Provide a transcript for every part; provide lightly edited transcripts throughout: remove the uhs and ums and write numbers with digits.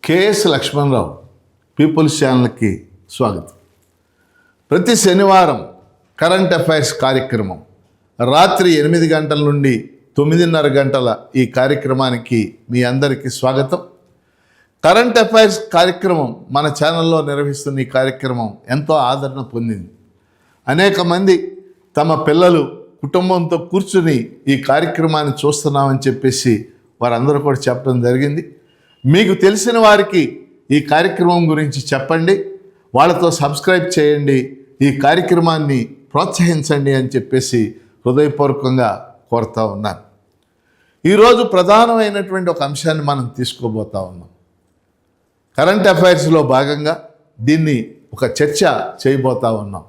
KS Lakshmanarao peoples ఛానల్కి స్వాగతం. ప్రతి శనివారం కరెంట్ అఫైర్స్ కార్యక్రమం రాత్రి 8 గంటల నుండి 9:30 గంటల ఈ కార్యక్రమానికి మీ అందరికీ స్వాగతం. కరెంట్ అఫైర్స్ కార్యక్రమం మన ఛానల్లో నిర్వహిస్తున్న ఈ కార్యక్రమం ఎంతో ఆదరణ పొందింది. అనేక మంది తమ పిల్లలు కుటుంబంతో కూర్చుని ఈ కార్యక్రమాన్ని చూస్తున్నామని చెప్పేసి వారందరూ కూడా చెప్పడం జరిగింది. మీకు తెలిసిన వారికి ఈ కార్యక్రమం గురించి చెప్పండి, వాళ్ళతో సబ్స్క్రైబ్ చేయండి, ఈ కార్యక్రమాన్ని ప్రోత్సహించండి అని చెప్పేసి హృదయపూర్వకంగా కోరుతూ ఉన్నాను. ఈరోజు ప్రధానమైనటువంటి ఒక అంశాన్ని మనం తీసుకోబోతా ఉన్నాం. కరెంట్ అఫైర్స్లో భాగంగా దీన్ని ఒక చర్చ చేయబోతా ఉన్నాం.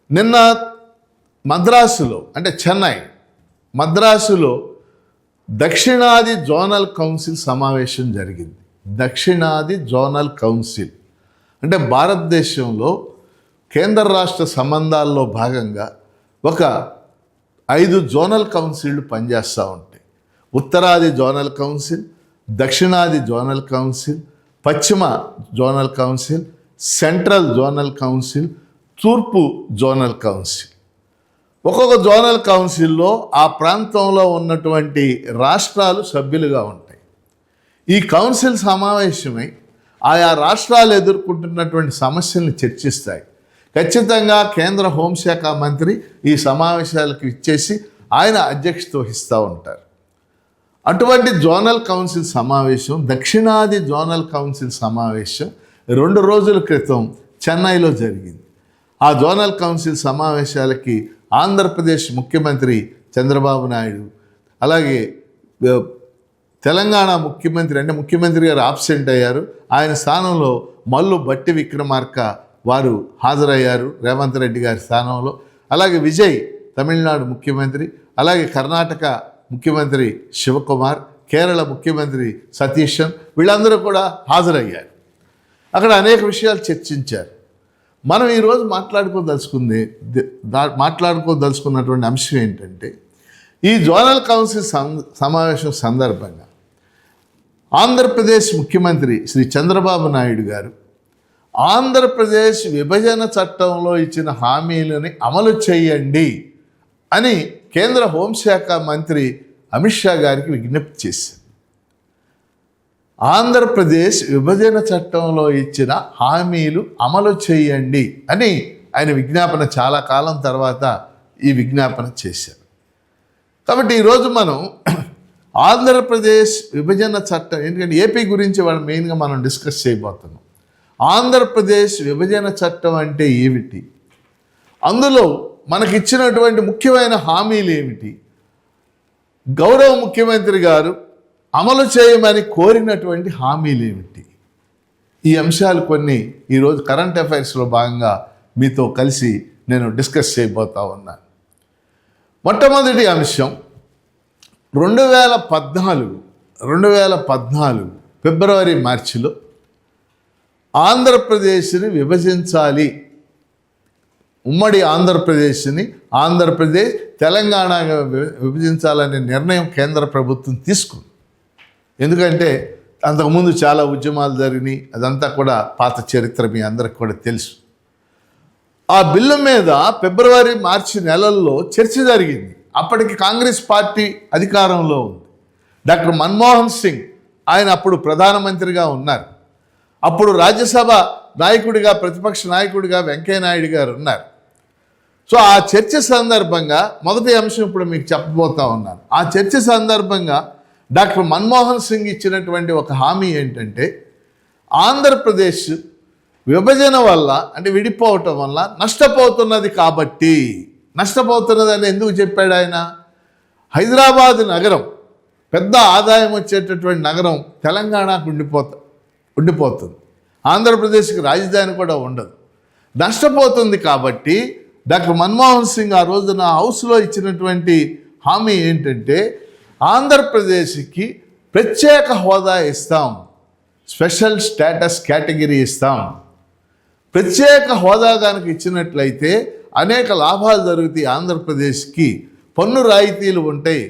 నిన్న మద్రాసులో అంటే చెన్నై మద్రాసులో దక్షిణాది జోనల్ కౌన్సిల్ సమావేశం జరిగింది. దక్షిణాది జోనల్ కౌన్సిల్ అంటే భారతదేశంలో కేంద్ర రాష్ట్ర సంబంధాల్లో భాగంగా ఒక 5 జోనల్ కౌన్సిళ్ళు పనిచేస్తూ ఉంటాయి. ఉత్తరాది జోనల్ కౌన్సిల్, దక్షిణాది జోనల్ కౌన్సిల్, పశ్చిమ zonal council, central zonal council, తూర్పు జోనల్ కౌన్సిల్. ఒక్కొక్క జోనల్ కౌన్సిల్లో ఆ ప్రాంతంలో ఉన్నటువంటి రాష్ట్రాలు సభ్యులుగా ఉంటాయి. ఈ కౌన్సిల్ సమావేశమై ఆయా రాష్ట్రాలు ఎదుర్కొంటున్నటువంటి సమస్యలను చర్చిస్తాయి. ఖచ్చితంగా కేంద్ర హోంశాఖ మంత్రి ఈ సమావేశాలకు ఇచ్చేసి ఆయన అధ్యక్షత వహిస్తూ ఉంటారు. అటువంటి జోనల్ కౌన్సిల్ సమావేశం, దక్షిణాది జోనల్ కౌన్సిల్ సమావేశం 2 రోజుల క్రితం చెన్నైలో జరిగింది. ఆ జోనల్ కౌన్సిల్ సమావేశాలకి ఆంధ్రప్రదేశ్ ముఖ్యమంత్రి చంద్రబాబు నాయుడు, అలాగే తెలంగాణ ముఖ్యమంత్రి గారు ఆబ్సెంట్ అయ్యారు. ఆయన స్థానంలో మల్లు భట్టి విక్రమార్క వారు హాజరయ్యారు రేవంత్ రెడ్డి గారి స్థానంలో. అలాగే విజయ్ తమిళనాడు ముఖ్యమంత్రి, అలాగే కర్ణాటక ముఖ్యమంత్రి శివకుమార్, కేరళ ముఖ్యమంత్రి సతీశన్, వీళ్ళందరూ కూడా హాజరయ్యారు. అక్కడ అనేక విషయాలు చర్చించారు. మనం ఈరోజు మాట్లాడుకోదలుచుకున్నటువంటి అంశం ఏంటంటే, ఈ జోనల్ కౌన్సిల్ సమావేశం సందర్భంగా ఆంధ్రప్రదేశ్ ముఖ్యమంత్రి శ్రీ చంద్రబాబు నాయుడు గారు ఆంధ్రప్రదేశ్ విభజన చట్టంలో ఇచ్చిన హామీలని అమలు చేయండి అని కేంద్ర హోంశాఖ మంత్రి అమిత్ షా గారికి విజ్ఞప్తి చేశారు. ఆంధ్రప్రదేశ్ విభజన చట్టంలో ఇచ్చిన హామీలు అమలు చేయండి అని ఆయన విజ్ఞాపన చాలా కాలం తర్వాత ఈ విజ్ఞాపన చేశారు. కాబట్టి ఈరోజు మనం ఆంధ్రప్రదేశ్ విభజన చట్టం, ఎందుకంటే ఏపీ గురించి వాళ్ళు మెయిన్గా మనం డిస్కస్ చేయబోతున్నాం. ఆంధ్రప్రదేశ్ విభజన చట్టం అంటే ఏమిటి, అందులో మనకిచ్చినటువంటి ముఖ్యమైన హామీలు ఏమిటి, గౌరవ ముఖ్యమంత్రి గారు అమలు చేయమని కోరినటువంటి హామీలు ఏమిటి, ఈ అంశాలు కొన్ని ఈరోజు కరెంట్ అఫైర్స్లో భాగంగా మీతో కలిసి నేను డిస్కస్ చేయబోతా ఉన్నాను. మొట్టమొదటి అంశం 2014 ఫిబ్రవరి మార్చిలో ఆంధ్రప్రదేశ్ని విభజించాలి, ఉమ్మడి ఆంధ్రప్రదేశ్ తెలంగాణగా విభజించాలనే నిర్ణయం కేంద్ర ప్రభుత్వం తీసుకుంది. ఎందుకంటే అంతకుముందు చాలా ఉద్యమాలు జరిగినాయి, అదంతా కూడా పాత చరిత్ర మీ అందరికి కూడా తెలుసు. ఆ బిల్లు మీద ఫిబ్రవరి మార్చి నెలల్లో చర్చ జరిగింది. అప్పటికి కాంగ్రెస్ పార్టీ అధికారంలో ఉంది. డాక్టర్ మన్మోహన్ సింగ్ ఆయన అప్పుడు ప్రధానమంత్రిగా ఉన్నారు. అప్పుడు రాజ్యసభ నాయకుడిగా, ప్రతిపక్ష నాయకుడిగా వెంకయ్య నాయుడు గారు ఉన్నారు. సో ఆ చర్చ సందర్భంగా మొదటి అంశం ఇప్పుడు మీకు చెప్పబోతా ఉన్నాను. ఆ చర్చ సందర్భంగా డాక్టర్ మన్మోహన్ సింగ్ ఇచ్చినటువంటి ఒక హామీ ఏంటంటే, ఆంధ్రప్రదేశ్ విభజన వల్ల అంటే విడిపోవటం వల్ల నష్టపోతున్నది కాబట్టి, నష్టపోతున్నదని ఎందుకు చెప్పాడు ఆయన, హైదరాబాద్ నగరం పెద్ద ఆదాయం వచ్చేటటువంటి నగరం తెలంగాణకు ఉండిపోతుంది, ఆంధ్రప్రదేశ్కి రాజధాని కూడా ఉండదు, నష్టపోతుంది. కాబట్టి డాక్టర్ మన్మోహన్ సింగ్ ఆ రోజున హౌస్లో ఇచ్చినటువంటి హామీ ఏంటంటే, ఆంధ్రప్రదేశ్కి ప్రత్యేక హోదా ఇస్తాం, స్పెషల్ స్టేటస్ కేటగిరీ ఇస్తాం. ప్రత్యేక హోదా కనుక ఇచ్చినట్లయితే అనేక లాభాలు జరుగుతాయి, ఆంధ్రప్రదేశ్కి పన్ను రాయితీలు ఉంటాయి,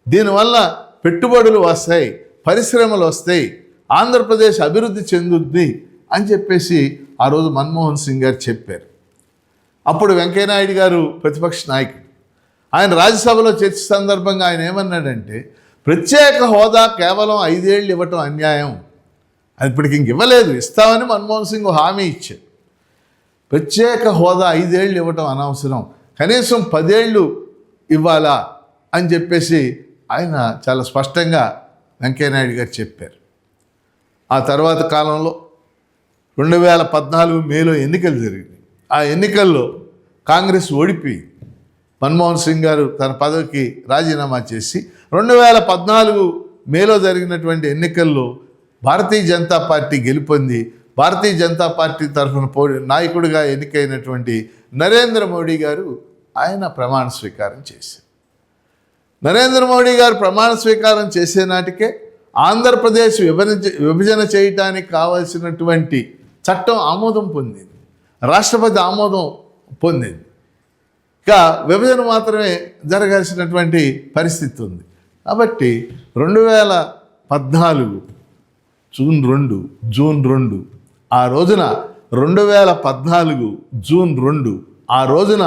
దీనివల్ల పెట్టుబడులు వస్తాయి, పరిశ్రమలు వస్తాయి, ఆంధ్రప్రదేశ్ అభివృద్ధి చెందుద్ది అని చెప్పేసి ఆ రోజు మన్మోహన్ సింగ్ గారు చెప్పారు. అప్పుడు వెంకయ్యనాయుడు గారు ప్రతిపక్ష నాయకుడు. ఆయన రాజ్యసభలో చర్చ సందర్భంగా ఆయన ఏమన్నాడంటే, ప్రత్యేక హోదా కేవలం 5 ఏళ్ళు ఇవ్వటం అన్యాయం, అది ఇప్పటికి ఇంక ఇవ్వలేదు, ఇస్తామని మన్మోహన్ సింగ్ హామీ ఇచ్చాడు. ప్రత్యేక హోదా 5 ఏళ్ళు ఇవ్వటం అనవసరం, కనీసం 10 ఏళ్ళు ఇవ్వాలా అని చెప్పేసి ఆయన చాలా స్పష్టంగా వెంకయ్యనాయుడు గారు చెప్పారు. ఆ తర్వాత కాలంలో 2014 మేలో ఎన్నికలు జరిగినాయి. ఆ ఎన్నికల్లో కాంగ్రెస్ ఓడిపోయి మన్మోహన్ సింగ్ గారు తన పదవికి రాజీనామా చేసి 2014 మేలో జరిగినటువంటి ఎన్నికల్లో భారతీయ జనతా పార్టీ గెలుపొంది భారతీయ జనతా పార్టీ తరఫున నాయకుడిగా ఎన్నికైనటువంటి నరేంద్ర మోడీ గారు ఆయన ప్రమాణ స్వీకారం చేశారు. నరేంద్ర మోడీ గారు ప్రమాణ స్వీకారం చేసే నాటికే ఆంధ్రప్రదేశ్ విభజన చేయటానికి కావాల్సినటువంటి చట్టం ఆమోదం పొందింది, రాష్ట్రపతి ఆమోదం పొందింది. ఇక విభజన మాత్రమే జరగాల్సినటువంటి పరిస్థితి ఉంది. కాబట్టి 2014 జూన్ 2 ఆ రోజున 2014 జూన్ 2 ఆ రోజున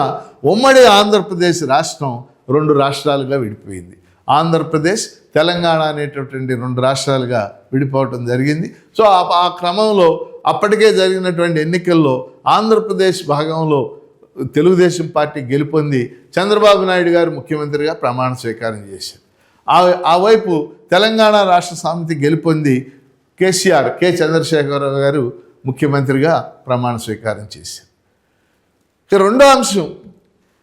ఉమ్మడి ఆంధ్రప్రదేశ్ రాష్ట్రం 2 రాష్ట్రాలుగా విడిపోయింది. ఆంధ్రప్రదేశ్, తెలంగాణ అనేటటువంటి 2 రాష్ట్రాలుగా విడిపోవటం జరిగింది. సో ఆ క్రమంలో అప్పటికే జరిగినటువంటి ఎన్నికల్లో ఆంధ్రప్రదేశ్ భాగంలో తెలుగుదేశం పార్టీ గెలుపొంది చంద్రబాబు నాయుడు గారు ముఖ్యమంత్రిగా ప్రమాణ స్వీకారం చేశారు. ఆ వైపు తెలంగాణ రాష్ట్ర సమితి గెలుపొంది కె చంద్రశేఖరరావు గారు ముఖ్యమంత్రిగా ప్రమాణ స్వీకారం చేశారు. ఇక రెండో అంశం,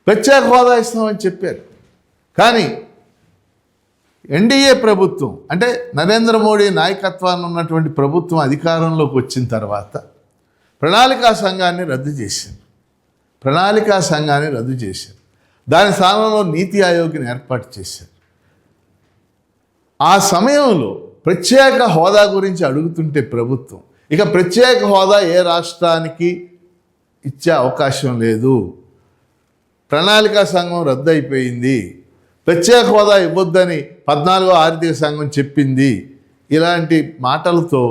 ప్రత్యేక హోదా ఇస్తామని చెప్పారు. కానీ ఎన్డీఏ ప్రభుత్వం అంటే నరేంద్ర మోడీ నాయకత్వాన్ని ఉన్నటువంటి ప్రభుత్వం అధికారంలోకి వచ్చిన తర్వాత ప్రణాళికా సంఘాన్ని రద్దు చేశారు. దాని స్థానంలో నీతి ఆయోగ్ని ఏర్పాటు చేశారు. ఆ సమయంలో ప్రత్యేక హోదా గురించి అడుగుతుంటే ప్రభుత్వం ఇక ప్రత్యేక హోదా ఏ రాష్ట్రానికి ఇచ్చే అవకాశం లేదు, ప్రణాళికా సంఘం రద్దు అయిపోయింది, ప్రత్యేక హోదా ఇవ్వొద్దని 14వ ఆర్థిక సంఘం చెప్పింది, ఇలాంటి మాటలతో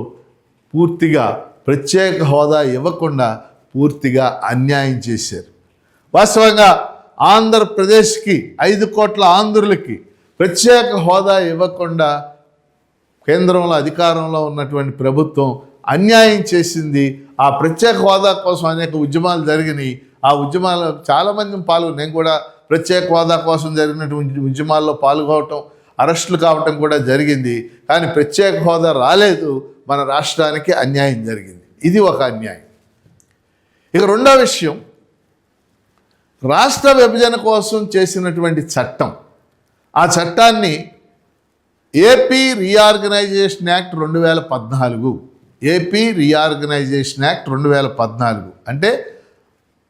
పూర్తిగా ప్రత్యేక హోదా ఇవ్వకుండా పూర్తిగా అన్యాయం చేశారు. వాస్తవంగా ఆంధ్రప్రదేశ్కి 5 కోట్ల ఆంధ్రులకి ప్రత్యేక హోదా ఇవ్వకుండా కేంద్రంలో అధికారంలో ఉన్నటువంటి ప్రభుత్వం అన్యాయం చేసింది. ఆ ప్రత్యేక హోదా కోసం అనేక ఉద్యమాలు జరిగినాయి. ఆ ఉద్యమాల్లో చాలామంది నేను కూడా ప్రత్యేక హోదా కోసం జరిగినటువంటి ఉద్యమాల్లో పాల్గొనటం, అరెస్టులు కావటం కూడా జరిగింది. కానీ ప్రత్యేక హోదా రాలేదు, మన రాష్ట్రానికి అన్యాయం జరిగింది. ఇది ఒక అన్యాయం. ఇక రెండో విషయం, రాష్ట్ర విభజన కోసం చేసినటువంటి చట్టం, ఆ చట్టాన్ని AP reorganisation act 2014 AP reorganisation act 2014 అంటే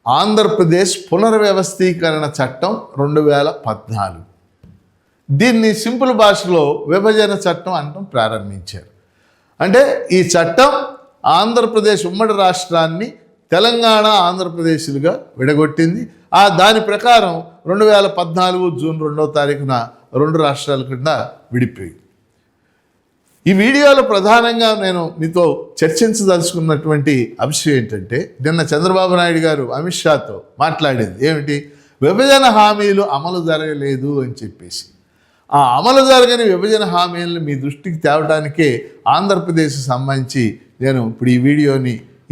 ఆంధ్రప్రదేశ్ పునర్వ్యవస్థీకరణ చట్టం 2014. దీన్ని సింపుల్ భాషలో విభజన చట్టం అనడం ప్రారంభించారు. అంటే ఈ చట్టం ఆంధ్రప్రదేశ్ ఉమ్మడి రాష్ట్రాన్ని తెలంగాణ, ఆంధ్రప్రదేశ్లుగా విడగొట్టింది. దాని ప్రకారం 2014 జూన్ 2వ తారీఖున 2 రాష్ట్రాల కింద విడిపోయింది. ఈ వీడియోలో ప్రధానంగా నేను మీతో చర్చించదలుచుకున్నటువంటి అంశం ఏంటంటే, నిన్న చంద్రబాబు నాయుడు గారు అమిత్ షాతో మాట్లాడింది ఏమిటి, విభజన హామీలు అమలు జరగలేదు అని చెప్పేసి. ఆ అమలు జరగని విభజన హామీలను మీ దృష్టికి తేవడానికే ఆంధ్రప్రదేశ్కి సంబంధించి నేను ఇప్పుడు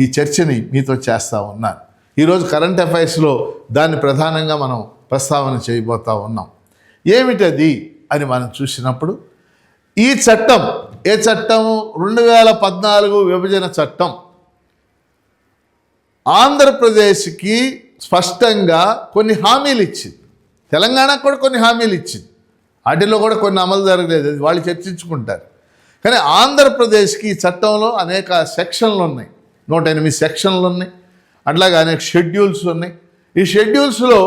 ఈ చర్చని మీతో చేస్తూ ఉన్నాను. ఈరోజు కరెంట్ అఫైర్స్లో దాన్ని ప్రధానంగా మనం ప్రస్తావన చేయబోతూ ఉన్నాం. ఏమిటది అని మనం చూసినప్పుడు, ఈ చట్టం ఏ చట్టము, 2014 విభజన చట్టం ఆంధ్రప్రదేశ్కి స్పష్టంగా కొన్ని హామీలు ఇచ్చింది, తెలంగాణకు కూడా కొన్ని హామీలు ఇచ్చింది. వాటిలో కూడా కొన్ని అమలు జరగలేదు, అది వాళ్ళు చర్చించుకుంటారు. కానీ ఆంధ్రప్రదేశ్కి ఈ చట్టంలో అనేక సెక్షన్లు ఉన్నాయి, 108 సెక్షన్లు ఉన్నాయి, అట్లాగే అనేక షెడ్యూల్స్ ఉన్నాయి. ఈ షెడ్యూల్స్లో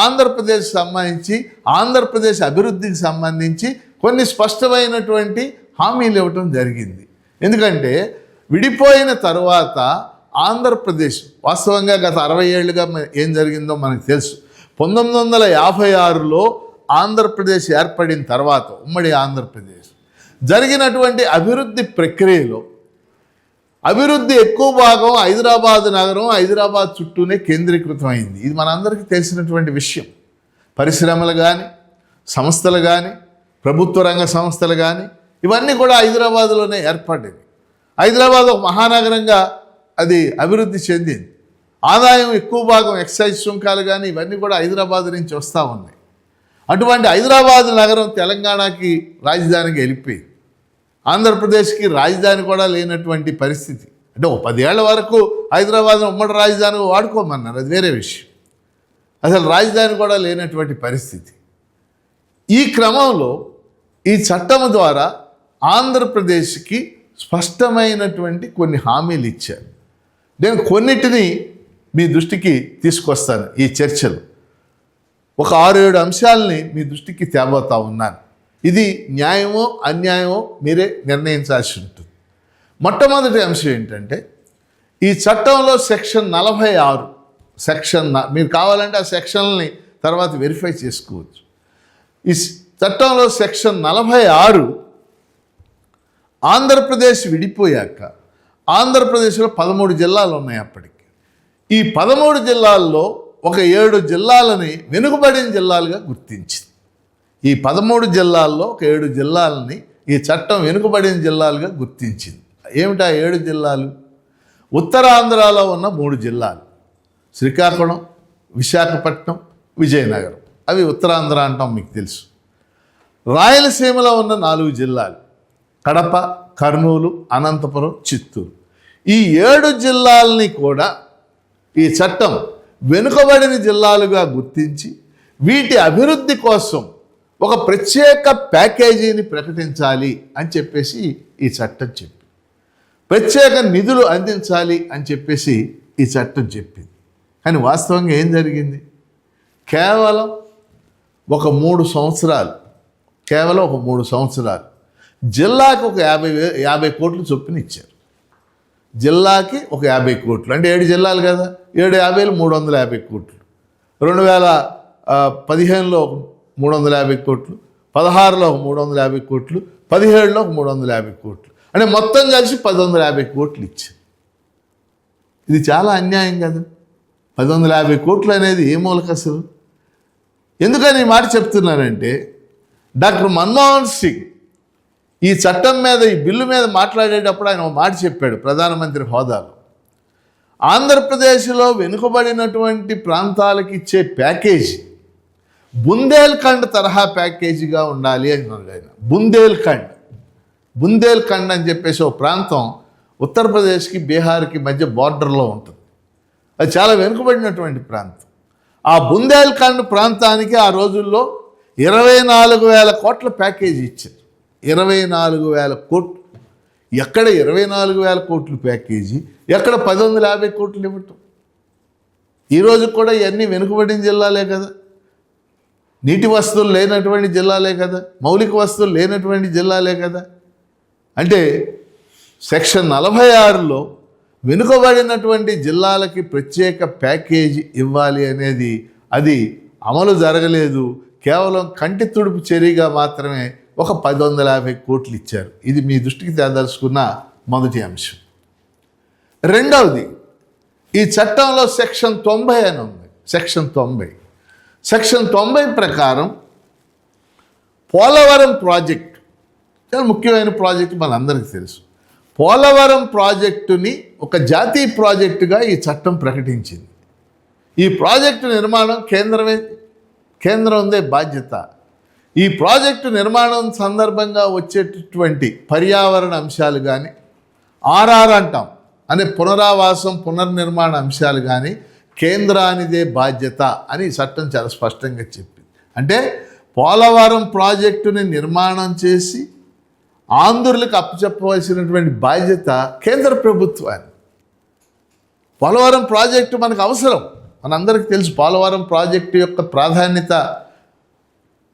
ఆంధ్రప్రదేశ్కి సంబంధించి, ఆంధ్రప్రదేశ్ అభివృద్ధికి సంబంధించి కొన్ని స్పష్టమైనటువంటి హామీలు ఇవ్వటం జరిగింది. ఎందుకంటే విడిపోయిన తర్వాత ఆంధ్రప్రదేశ్ వాస్తవంగా గత 60 ఏళ్ళుగా ఏం జరిగిందో మనకు తెలుసు. 1956లో ఆంధ్రప్రదేశ్ ఏర్పడిన తర్వాత ఉమ్మడి ఆంధ్రప్రదేశ్ జరిగినటువంటి అభివృద్ధి ప్రక్రియలో అభివృద్ధి ఎక్కువ భాగం హైదరాబాద్ నగరం, హైదరాబాద్ చుట్టూనే కేంద్రీకృతమైంది. ఇది మనందరికీ తెలిసినటువంటి విషయం. పరిశ్రమలు కానీ, సంస్థలు కానీ, ప్రభుత్వ రంగ సంస్థలు కానీ ఇవన్నీ కూడా హైదరాబాద్లోనే ఏర్పడ్డది. హైదరాబాద్ ఒక మహానగరంగా అది అభివృద్ధి చెందింది. ఆదాయం ఎక్కువ భాగం ఎక్సైజ్ సుంకాలు కానీ ఇవన్నీ కూడా హైదరాబాద్ నుంచి వస్తూ ఉన్నాయి. అటువంటి హైదరాబాద్ నగరం తెలంగాణకి రాజధానికి వెళ్ళిపోయింది. ఆంధ్రప్రదేశ్కి రాజధాని కూడా లేనటువంటి పరిస్థితి. అంటే ఒక 10 ఏళ్ల వరకు హైదరాబాద్ను ఉమ్మడి రాజధానిగా వాడుకోమన్నారు, అది వేరే విషయం. అసలు రాజధాని కూడా లేనటువంటి పరిస్థితి. ఈ క్రమంలో ఈ చట్టం ద్వారా ఆంధ్రప్రదేశ్కి స్పష్టమైనటువంటి కొన్ని హామీలు ఇచ్చారు. నేను కొన్నిటిని మీ దృష్టికి తీసుకొస్తాను. ఈ చర్చలు ఒక 6-7 అంశాలని మీ దృష్టికి తేబోతా ఉన్నాను. ఇది న్యాయమో అన్యాయమో మీరే నిర్ణయించాల్సి ఉంటుంది. మొట్టమొదటి అంశం ఏంటంటే, ఈ చట్టంలో సెక్షన్ 46 మీరు కావాలంటే ఆ సెక్షన్ని తర్వాత వెరిఫై చేసుకోవచ్చు. ఈ చట్టంలో సెక్షన్ 46 ఆంధ్రప్రదేశ్ విడిపోయాక ఆంధ్రప్రదేశ్లో 13 జిల్లాలు ఉన్నాయి. అప్పటికి ఈ 13 జిల్లాల్లో ఒక 7 జిల్లాలని వెనుకబడిన జిల్లాలుగా గుర్తించింది. ఈ 13 జిల్లాల్లో ఒక 7 జిల్లాలని ఈ చట్టం వెనుకబడిన జిల్లాలుగా గుర్తించింది. ఏమిటా 7 జిల్లాలు? ఉత్తరాంధ్రలో ఉన్న 3 జిల్లాలు, శ్రీకాకుళం, విశాఖపట్నం, విజయనగరం. అవి ఉత్తరాంధ్ర అంటాం, మీకు తెలుసు. రాయలసీమలో ఉన్న 4 జిల్లాలు, కడప, కర్నూలు, అనంతపురం, చిత్తూరు. ఈ 7 జిల్లాలని కూడా ఈ చట్టం వెనుకబడిన జిల్లాలుగా గుర్తించి వీటి అభివృద్ధి కోసం ఒక ప్రత్యేక ప్యాకేజీని ప్రకటించాలి అని చెప్పేసి ఈ చట్టం చెప్పింది. ప్రత్యేక నిధులు అందించాలి అని చెప్పేసి ఈ చట్టం చెప్పింది. కానీ వాస్తవంగా ఏం జరిగింది? కేవలం ఒక 3 సంవత్సరాలు జిల్లాకి ఒక 50 కోట్లు చొప్పున ఇచ్చారు. జిల్లాకి ఒక 50 కోట్లు అంటే 7 జిల్లాలు కదా, 7 50 350 కోట్లు. 2015లో 350 కోట్లు, 16లో 350 కోట్లు, 17లో 350 కోట్లు, అంటే మొత్తం కలిసి 1150 కోట్లు ఇచ్చారు. ఇది చాలా అన్యాయం కదా. 1150 కోట్లు అనేది ఏ మూలక అసలు? ఎందుకని ఈ మాట చెప్తున్నానంటే, డాక్టర్ మన్మోహన్ సింగ్ ఈ చట్టం మీద, ఈ బిల్లు మీద మాట్లాడేటప్పుడు ఆయన ఒక మాట చెప్పాడు ప్రధానమంత్రి హోదాలో. ఆంధ్రప్రదేశ్లో వెనుకబడినటువంటి ప్రాంతాలకు ఇచ్చే ప్యాకేజీ బుందేల్ఖండ్ తరహా ప్యాకేజీగా ఉండాలి అన్నాడు ఆయన. బుందేల్ఖండ్ అని చెప్పేసి ఒక ప్రాంతం ఉత్తరప్రదేశ్కి బీహార్కి మధ్య బార్డర్లో ఉంటుంది. అది చాలా వెనుకబడినటువంటి ప్రాంతం. ఆ బుందేల్ఖండ్ ప్రాంతానికి ఆ రోజుల్లో 24,000 కోట్ల ప్యాకేజీ ఇచ్చారు. 24,000 కోట్లు. ఎక్కడ 24,000 కోట్లు ప్యాకేజీ, ఎక్కడ 1150 కోట్లు ఇవ్వటం? ఈరోజు కూడా ఇవన్నీ వెనుకబడిన జిల్లాలే కదా, నీటి వస్తువులు లేనటువంటి జిల్లాలే కదా, మౌలిక వస్తువులు లేనటువంటి జిల్లాలే కదా. అంటే సెక్షన్ 46లో వెనుకబడినటువంటి జిల్లాలకి ప్రత్యేక ప్యాకేజీ ఇవ్వాలి అనేది అది అమలు జరగలేదు. కేవలం కంటి తుడుపు చర్యగా మాత్రమే ఒక 1150 కోట్లు ఇచ్చారు. ఇది మీ దృష్టికి తేదలుచుకున్న మొదటి అంశం. రెండవది, ఈ చట్టంలో సెక్షన్ 90 అని ఉంది. సెక్షన్ 90 ప్రకారం పోలవరం ప్రాజెక్టు చాలా ముఖ్యమైన ప్రాజెక్టు, మనందరికీ తెలుసు. పోలవరం ప్రాజెక్టుని ఒక జాతీయ ప్రాజెక్టుగా ఈ చట్టం ప్రకటించింది. ఈ ప్రాజెక్టు నిర్మాణం కేంద్రందే బాధ్యత. ఈ ప్రాజెక్టు నిర్మాణం సందర్భంగా వచ్చేటటువంటి పర్యావరణ అంశాలు కానీ, ఆర్ఆర్ అంటాం అనే పునరావాసం పునర్నిర్మాణ అంశాలు కానీ కేంద్రానిదే బాధ్యత అని ఈ చట్టం చాలా స్పష్టంగా చెప్పింది. అంటే పోలవరం ప్రాజెక్టుని నిర్మాణం చేసి ఆంధ్రులకు అప్పచెప్పవలసినటువంటి బాధ్యత కేంద్ర ప్రభుత్వాన్ని. పోలవరం ప్రాజెక్టు మనకు అవసరం, మనందరికీ తెలుసు. పోలవరం ప్రాజెక్టు యొక్క ప్రాధాన్యత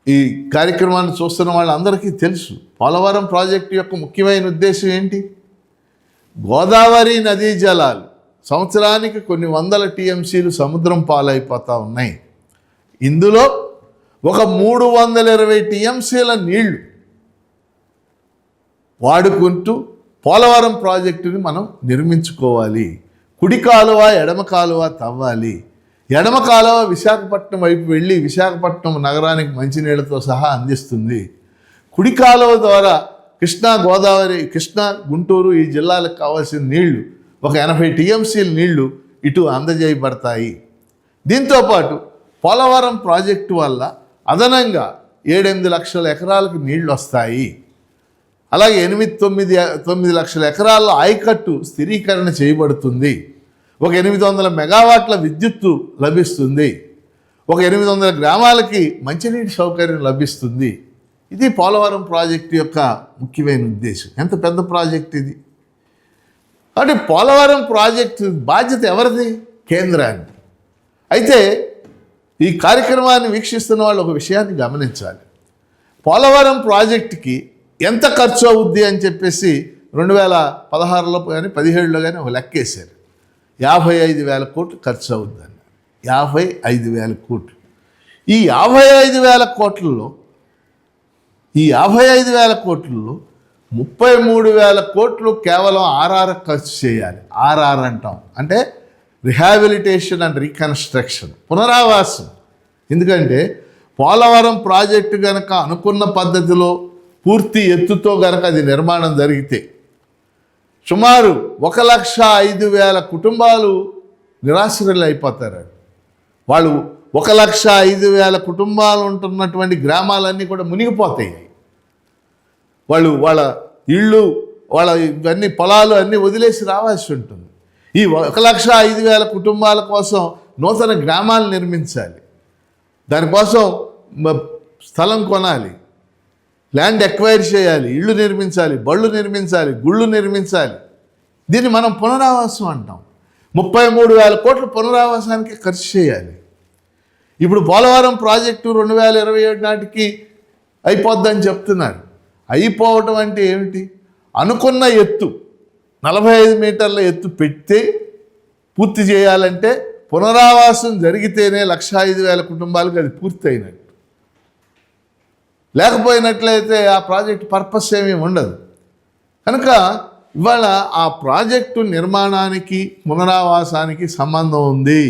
ఈ కార్యక్రమాన్ని చూస్తున్న వాళ్ళందరికీ తెలుసు. పోలవరం ప్రాజెక్టు యొక్క ముఖ్యమైన ఉద్దేశం ఏంటి? గోదావరి నదీ జలాలు సంవత్సరానికి కొన్ని వందల టీఎంసీలు సముద్రం పాలైపోతూ ఉన్నాయి. ఇందులో ఒక 320 టీఎంసీల నీళ్లు వాడుకుంటూ పోలవరం ప్రాజెక్టుని మనం నిర్మించుకోవాలి. కుడి కాలువ ఎడమ కాలువ తవ్వాలి. ఎడమ కాలువ విశాఖపట్నం వైపు వెళ్ళి విశాఖపట్నం నగరానికి మంచినీళ్లతో సహా అందిస్తుంది. కుడి కాలువ ద్వారా కృష్ణా గోదావరి, కృష్ణా గుంటూరు ఈ జిల్లాలకు కావాల్సిన నీళ్లు ఒక 80 టీఎంసీల నీళ్లు ఇటు అందజేయబడతాయి. దీంతోపాటు పోలవరం ప్రాజెక్టు వల్ల అదనంగా 7-8 లక్షల ఎకరాలకు నీళ్లు వస్తాయి. అలాగే 8-9 లక్షల ఎకరాల్లో ఆయకట్టు స్థిరీకరణ చేయబడుతుంది. ఒక 800 మెగావాట్ల విద్యుత్తు లభిస్తుంది. ఒక 800 గ్రామాలకి మంచినీటి సౌకర్యం లభిస్తుంది. ఇది పోలవరం ప్రాజెక్టు యొక్క ముఖ్యమైన ఉద్దేశం. ఎంత పెద్ద ప్రాజెక్ట్ ఇది. కాబట్టి పోలవరం ప్రాజెక్టు బాధ్యత ఎవరిది? కేంద్రానికి. అయితే ఈ కార్యక్రమాన్ని వీక్షిస్తున్న వాళ్ళు ఒక విషయాన్ని గమనించాలి. పోలవరం ప్రాజెక్టుకి ఎంత ఖర్చు అవుద్ది అని చెప్పేసి 2016లో కానీ 17లో కానీ ఒక లెక్కేశారు. 55,000 కోట్లు ఖర్చు అవుద్దని. 55,000 కోట్లు. ఈ 55,000 కోట్లలో 33,000 కోట్లు కేవలం ఆర్ఆర్ ఖర్చు చేయాలి. ఆర్ఆర్ అంటాం అంటే రిహాబిలిటేషన్ అండ్ రీకన్స్ట్రక్షన్, పునరావాసం. ఎందుకంటే పోలవరం ప్రాజెక్టు కనుక అనుకున్న పద్ధతిలో పూర్తి ఎత్తుతో కనుక అది నిర్మాణం జరిగితే సుమారు 1,05,000 కుటుంబాలు నిరాశ్రయులు అయిపోతారు. వాళ్ళు 1,05,000 కుటుంబాలు ఉంటున్నటువంటి గ్రామాలన్నీ కూడా మునిగిపోతాయి. వాళ్ళ ఇళ్ళు, వాళ్ళ ఇవన్నీ పొలాలు అన్నీ వదిలేసి రావాల్సి ఉంటుంది. ఈ 1,05,000 కుటుంబాల కోసం నూతన గ్రామాలు నిర్మించాలి. దానికోసం స్థలం కొనాలి, ల్యాండ్ ఎక్వైర్ చేయాలి, ఇళ్ళు నిర్మించాలి, బళ్ళు నిర్మించాలి, గుళ్ళు నిర్మించాలి. దీన్ని మనం పునరావాసం అంటాం. 33,000 కోట్ల పునరావాసానికి ఖర్చు చేయాలి. ఇప్పుడు పోలవరం ప్రాజెక్టు 2027 నాటికి అయిపోద్దని చెప్తున్నారు. అయిపోవటం అంటే ఏమిటి? అనుకున్న ఎత్తు 45 మీటర్ల ఎత్తు పెడితే పూర్తి చేయాలంటే పునరావాసం జరిగితేనే 1,05,000 కుటుంబాలకు అది పూర్తి అయినట్టు. లేకపోయినట్లయితే ఆ ప్రాజెక్టు పర్పస్ ఏమీ ఉండదు. కనుక ఇవాళ ఆ ప్రాజెక్టు నిర్మాణానికి పునరావాసానికి సంబంధం ఉంది.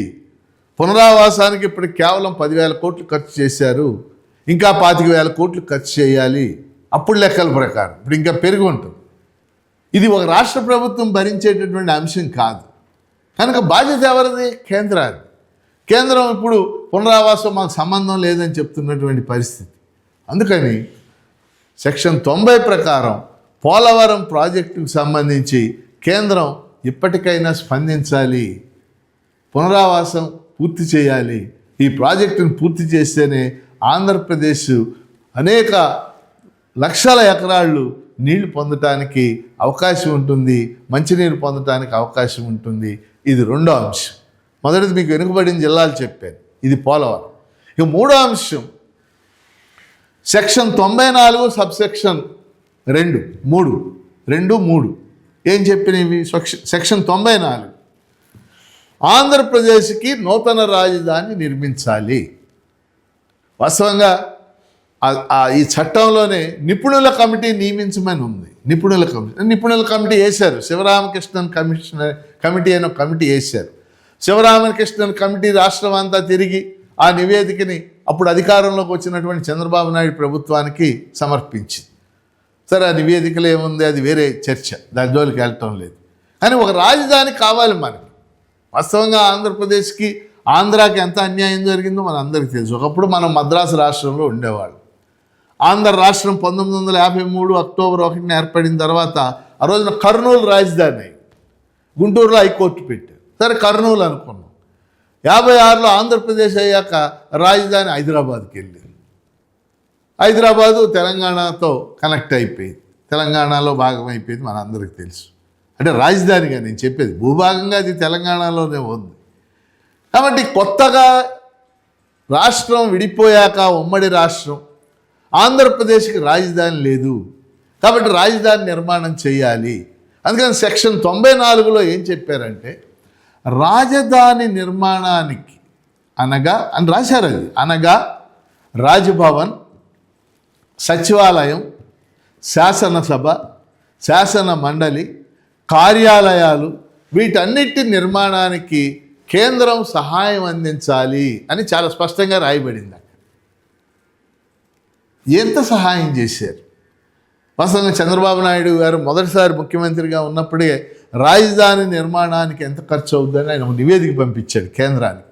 పునరావాసానికి ఇప్పుడు కేవలం 10,000 కోట్లు ఖర్చు చేశారు. ఇంకా 25,000 కోట్లు ఖర్చు చేయాలి అప్పుడు లెక్కల ప్రకారం. ఇప్పుడు ఇంకా పెరిగి ఉంటుంది. ఇది ఒక రాష్ట్ర ప్రభుత్వం భరించేటటువంటి అంశం కాదు. కనుక బాధ్యత ఎవరిది? కేంద్రాన్ని. కేంద్రం ఇప్పుడు పునరావాసం మాకు సంబంధం లేదని చెప్తున్నటువంటి పరిస్థితి. అందుకని సెక్షన్ 90 ప్రకారం పోలవరం ప్రాజెక్టుకు సంబంధించి కేంద్రం ఇప్పటికైనా స్పందించాలి, పునరావాసం పూర్తి చేయాలి. ఈ ప్రాజెక్టును పూర్తి చేస్తేనే ఆంధ్రప్రదేశ్ అనేక లక్షల ఎకరాళ్ళు నీళ్లు పొందటానికి అవకాశం ఉంటుంది, మంచినీరు పొందటానికి అవకాశం ఉంటుంది. ఇది రెండో అంశం. మొదటిది మీకు వెనుకబడిన జిల్లాలు చెప్పాను, ఇది పోలవరం. ఇక మూడో అంశం సెక్షన్ 94 సబ్సెక్షన్ 2 ఏం చెప్పినవి? సెక్షన్ 94 ఆంధ్రప్రదేశ్కి నూతన రాజధాని నిర్మించాలి. వాస్తవంగా ఈ చట్టంలోనే నిపుణుల కమిటీ నియమించమని ఉంది. నిపుణుల కమిటీ వేశారు. శివరామకృష్ణన్ కమిటీ అయిన కమిటీ వేశారు. శివరామకృష్ణన్ కమిటీ రాష్ట్రం అంతా తిరిగి ఆ నివేదికని అప్పుడు అధికారంలోకి వచ్చినటువంటి చంద్రబాబు నాయుడు ప్రభుత్వానికి సమర్పించింది. సరే, ఆ నివేదికలో ఏముంది, అది వేరే చర్చ, దాని జోలికి వెళ్ళటం లేదు. కానీ ఒక రాజధాని కావాలి మనకి. వాస్తవంగా ఆంధ్రప్రదేశ్కి, ఆంధ్రాకి ఎంత అన్యాయం జరిగిందో మన అందరికీ తెలుసు. ఒకప్పుడు మనం మద్రాసు రాష్ట్రంలో ఉండేవాళ్ళు. ఆంధ్ర రాష్ట్రం 1953 అక్టోబర్ 1న ఏర్పడిన తర్వాత ఆ రోజున కర్నూలు రాజధాని, గుంటూరులో హైకోర్టు పెట్టారు. సరే, కర్నూలు అనుకున్నాం. 56లో ఆంధ్రప్రదేశ్ అయ్యాక రాజధాని హైదరాబాద్కి వెళ్ళింది. హైదరాబాదు తెలంగాణతో కనెక్ట్ అయిపోయింది, తెలంగాణలో భాగం అయిపోయింది, మన అందరికీ తెలుసు. అంటే రాజధానిగా నేను చెప్పేది, భూభాగంగా అది తెలంగాణలోనే ఉంది. కాబట్టి కొత్తగా రాష్ట్రం విడిపోయాక, ఉమ్మడి రాష్ట్రం, ఆంధ్రప్రదేశ్కి రాజధాని లేదు. కాబట్టి రాజధాని నిర్మాణం చేయాలి. అందుకని సెక్షన్ 94లో ఏం చెప్పారంటే, రాజధాని నిర్మాణానికి అనగా అని రాశారు. అది అనగా రాజ్భవన్, సచివాలయం, శాసనసభ, శాసన మండలి, కార్యాలయాలు వీటన్నిటి నిర్మాణానికి కేంద్రం సహాయం అందించాలి అని చాలా స్పష్టంగా రాయబడింది. ఎంత సహాయం చేశారు? వాస్తవంగా చంద్రబాబు నాయుడు గారు మొదటిసారి ముఖ్యమంత్రిగా ఉన్నప్పుడే రాజధాని నిర్మాణానికి ఎంత ఖర్చు అవుతుందని ఆయన ఒక నివేదిక పంపించాడు కేంద్రానికి.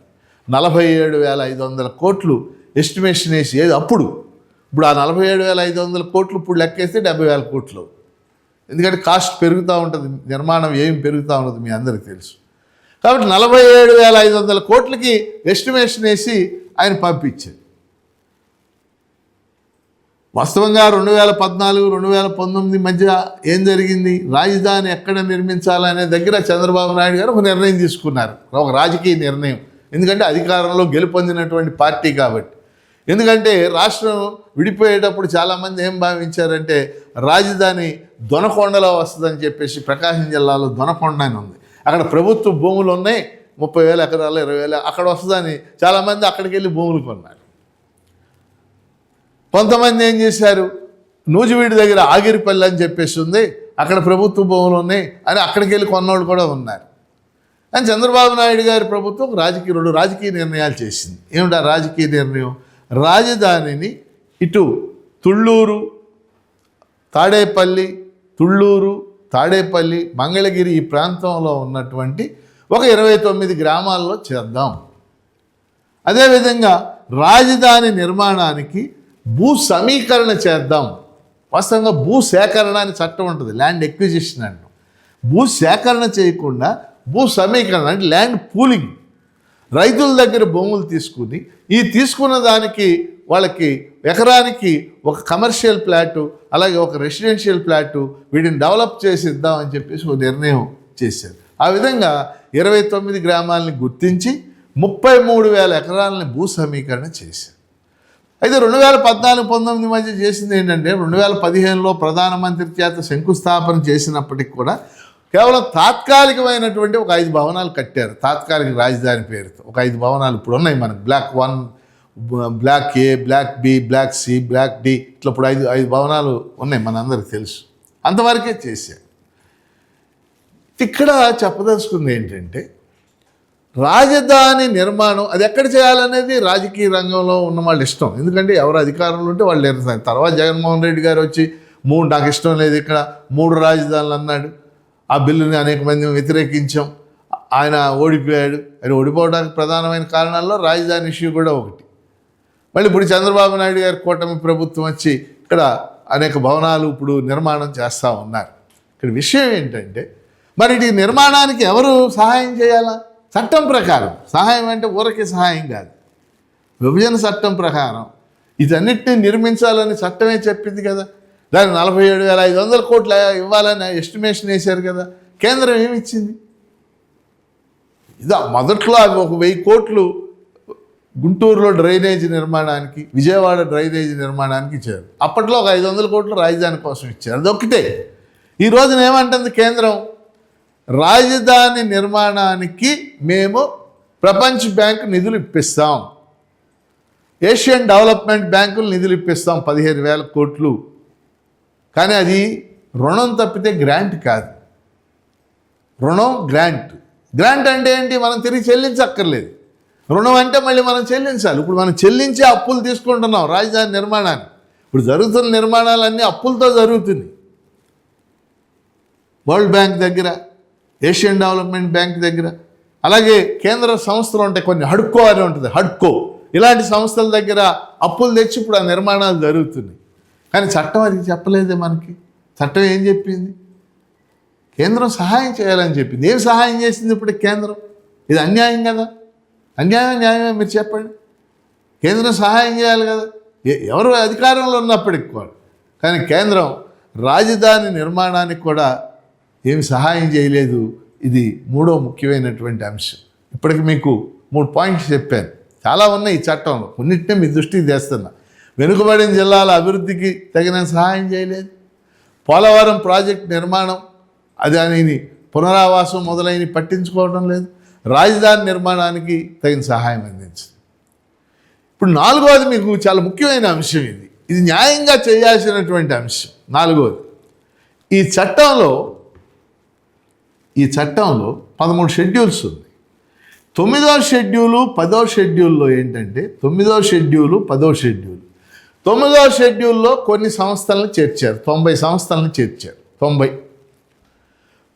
47,500 కోట్లు ఎస్టిమేషన్ వేసి ఏది అప్పుడు. ఇప్పుడు ఆ 47,500 కోట్లు ఇప్పుడు లెక్కేస్తే 70,000 కోట్లు. ఎందుకంటే కాస్ట్ పెరుగుతూ ఉంటుంది, నిర్మాణం ఏమి పెరుగుతూ ఉంటుంది మీ అందరికీ తెలుసు. కాబట్టి 47,500 కోట్లకి ఎస్టిమేషన్ వేసి ఆయన పంపించాడు. వాస్తవంగా 2014, 2019 మధ్య ఏం జరిగింది? రాజధాని ఎక్కడ నిర్మించాలనే దగ్గర చంద్రబాబు నాయుడు గారు ఒక నిర్ణయం తీసుకున్నారు, ఒక రాజకీయ నిర్ణయం. ఎందుకంటే అధికారంలో గెలుపొందినటువంటి పార్టీ కాబట్టి. ఎందుకంటే రాష్ట్రం విడిపోయేటప్పుడు చాలామంది ఏం భావించారంటే రాజధాని దొనకొండలో వస్తుందని చెప్పేసి. ప్రకాశం జిల్లాలో దొనకొండ అని ఉంది, అక్కడ ప్రభుత్వ భూములు ఉన్నాయి, 30,000 ఎకరాలు 20,000 అక్కడ వస్తుందని చాలామంది అక్కడికి వెళ్ళి భూములు కొన్నారు. కొంతమంది ఏం చేశారు, నూజివీడి దగ్గర ఆగిరిపల్లి అని చెప్పేసి ఉంది, అక్కడ ప్రభుత్వ భూములు ఉన్నాయి అని అక్కడికి వెళ్ళి కొన్నోళ్ళు కూడా ఉన్నారు. కానీ చంద్రబాబు నాయుడు గారి ప్రభుత్వం రెండు రాజకీయ నిర్ణయాలు చేసింది. ఏమిటా రాజకీయ నిర్ణయం? రాజధానిని ఇటు తుళ్ళూరు, తాడేపల్లి, మంగళగిరి ఈ ప్రాంతంలో ఉన్నటువంటి ఒక 29 గ్రామాల్లో చేద్దాం. అదేవిధంగా రాజధాని నిర్మాణానికి భూ సమీకరణ చేద్దాం. వాస్తవంగా భూ సేకరణ అని చట్టం ఉంటుంది, ల్యాండ్ ఎక్విజిషన్ అంటాం. భూ సేకరణ చేయకుండా భూ సమీకరణ అంటే ల్యాండ్ పూలింగ్. రైతుల దగ్గర భూములు తీసుకుని ఈ తీసుకున్న దానికి వాళ్ళకి ఎకరానికి ఒక కమర్షియల్ ప్లాటు, అలాగే ఒక రెసిడెన్షియల్ ప్లాటు వీటిని డెవలప్ చేసి ఇద్దామని చెప్పేసి ఒక నిర్ణయం చేశారు. ఆ విధంగా 29 గ్రామాలని గుర్తించి 33,000 ఎకరాలని భూ సమీకరణ చేశారు. అయితే 2014-19 మధ్య చేసింది ఏంటంటే 2015లో ప్రధానమంత్రి చేత శంకుస్థాపన చేసినప్పటికి కూడా కేవలం తాత్కాలికమైనటువంటి ఒక 5 భవనాలు కట్టారు. తాత్కాలిక రాజధాని పేరుతో ఒక 5 భవనాలు ఇప్పుడు ఉన్నాయి మనకు. Block 1, block A, block B, block C, block D, ఇట్లా ఇప్పుడు 5 భవనాలు ఉన్నాయి, మనందరికీ తెలుసు. అంతవరకే చేశారు. ఇక్కడ చెప్పదలుచుకుంది ఏంటంటే రాజధాని నిర్మాణం అది ఎక్కడ చేయాలనేది రాజకీయ రంగంలో ఉన్న వాళ్ళ ఇష్టం. ఎందుకంటే ఎవరు అధికారంలో ఉంటే వాళ్ళు నిర్ణయిస్తారు. తర్వాత జగన్మోహన్ రెడ్డి గారు వచ్చి నాకు ఇష్టం లేదు ఇక్కడ 3 రాజధానులు అన్నాడు. ఆ బిల్లుని అనేక మంది వ్యతిరేకించాం, ఆయన ఓడిపోయాడు. ఆయన ఓడిపోవడానికి ప్రధానమైన కారణాల్లో రాజధాని ఇష్యూ కూడా ఒకటి. మళ్ళీ ఇప్పుడు చంద్రబాబు నాయుడు గారి కూటమి ప్రభుత్వం వచ్చి ఇక్కడ అనేక భవనాలు ఇప్పుడు నిర్మాణం చేస్తూ ఉన్నారు. ఇక్కడ విషయం ఏంటంటే మరి ఈ నిర్మాణానికి ఎవరు సహాయం చేయాలా? చట్టం ప్రకారం సహాయం అంటే ఊరకే సహాయం కాదు. విభజన చట్టం ప్రకారం ఇదన్నిటిని నిర్మించాలని చట్టమే చెప్పింది కదా. దానికి 47,500 కోట్లు ఇవ్వాలని ఎస్టిమేషన్ వేశారు కదా. కేంద్రం ఏమి ఇచ్చింది? మొదట్లో అవి ఒక 1000 కోట్లు గుంటూరులో డ్రైనేజ్ నిర్మాణానికి, విజయవాడ డ్రైనేజ్ నిర్మాణానికి ఇచ్చారు. అప్పట్లో ఒక 500 కోట్లు రాజధాని కోసం ఇచ్చారు. అదొక్కటే. ఈ రోజున ఏమంటుంది కేంద్రం? రాజధాని నిర్మాణానికి మేము ప్రపంచ బ్యాంకు నిధులు ఇప్పిస్తాం, ఏషియన్ డెవలప్మెంట్ బ్యాంకులు నిధులు ఇప్పిస్తాం 15,000 కోట్లు. కానీ అది రుణం తప్పితే గ్రాంట్ కాదు. రుణం గ్రాంట్ అంటే ఏంటి? మనం తిరిగి చెల్లించక్కర్లేదు. రుణం అంటే మళ్ళీ మనం చెల్లించాలి. ఇప్పుడు మనం చెల్లించే అప్పులు తీసుకుంటున్నాం రాజధాని నిర్మాణాన్ని. ఇప్పుడు జరుగుతున్న నిర్మాణాలన్నీ అప్పులతో జరుగుతుంది. వరల్డ్ బ్యాంక్ దగ్గర, ఏషియన్ డెవలప్మెంట్ బ్యాంక్ దగ్గర, అలాగే కేంద్ర సంస్థలు ఉంటాయి కొన్ని, హడ్కో అని ఉంటుంది, హడ్కో ఇలాంటి సంస్థల దగ్గర అప్పులు తెచ్చి ఇప్పుడు ఆ నిర్మాణాలు జరుగుతున్నాయి. కానీ చట్టం అది చెప్పలేదే మనకి. చట్టం ఏం చెప్పింది? కేంద్రం సహాయం చేయాలని చెప్పింది. ఏం సహాయం చేసింది ఇప్పుడు కేంద్రం? ఇది అన్యాయం కదా. న్యాయమే మీరు చెప్పండి. కేంద్రం సహాయం చేయాలి కదా, ఎవరు అధికారంలో ఉన్నప్పటికి కూడా. కానీ కేంద్రం రాజధాని నిర్మాణానికి కూడా ఏమి సహాయం చేయలేదు. ఇది 3వ ముఖ్యమైనటువంటి అంశం. ఇప్పటికి మీకు 3 పాయింట్స్ చెప్పాను. చాలా ఉన్నాయి ఈ చట్టంలో, కొన్నింటినీ మీ దృష్టికి తెస్తున్నా. వెనుకబడిన జిల్లాల అభివృద్ధికి తగిన సహాయం చేయలేదు. పోలవరం ప్రాజెక్ట్ నిర్మాణం దానిని పునరావాసం మొదలైన పట్టించుకోవడం లేదు. రాజధాని నిర్మాణానికి తగిన సహాయం అందించింది. ఇప్పుడు 4వది మీకు చాలా ముఖ్యమైన అంశం. ఇది న్యాయంగా చేయాల్సినటువంటి అంశం. 4వది ఈ చట్టంలో 13 షెడ్యూల్స్ ఉంది. 9వ షెడ్యూలు 10వ షెడ్యూల్లో ఏంటంటే 9వ షెడ్యూలు 10వ షెడ్యూల్ 9వ షెడ్యూల్లో కొన్ని సంస్థలను చేర్చారు, 90 సంస్థలను చేర్చారు. 90.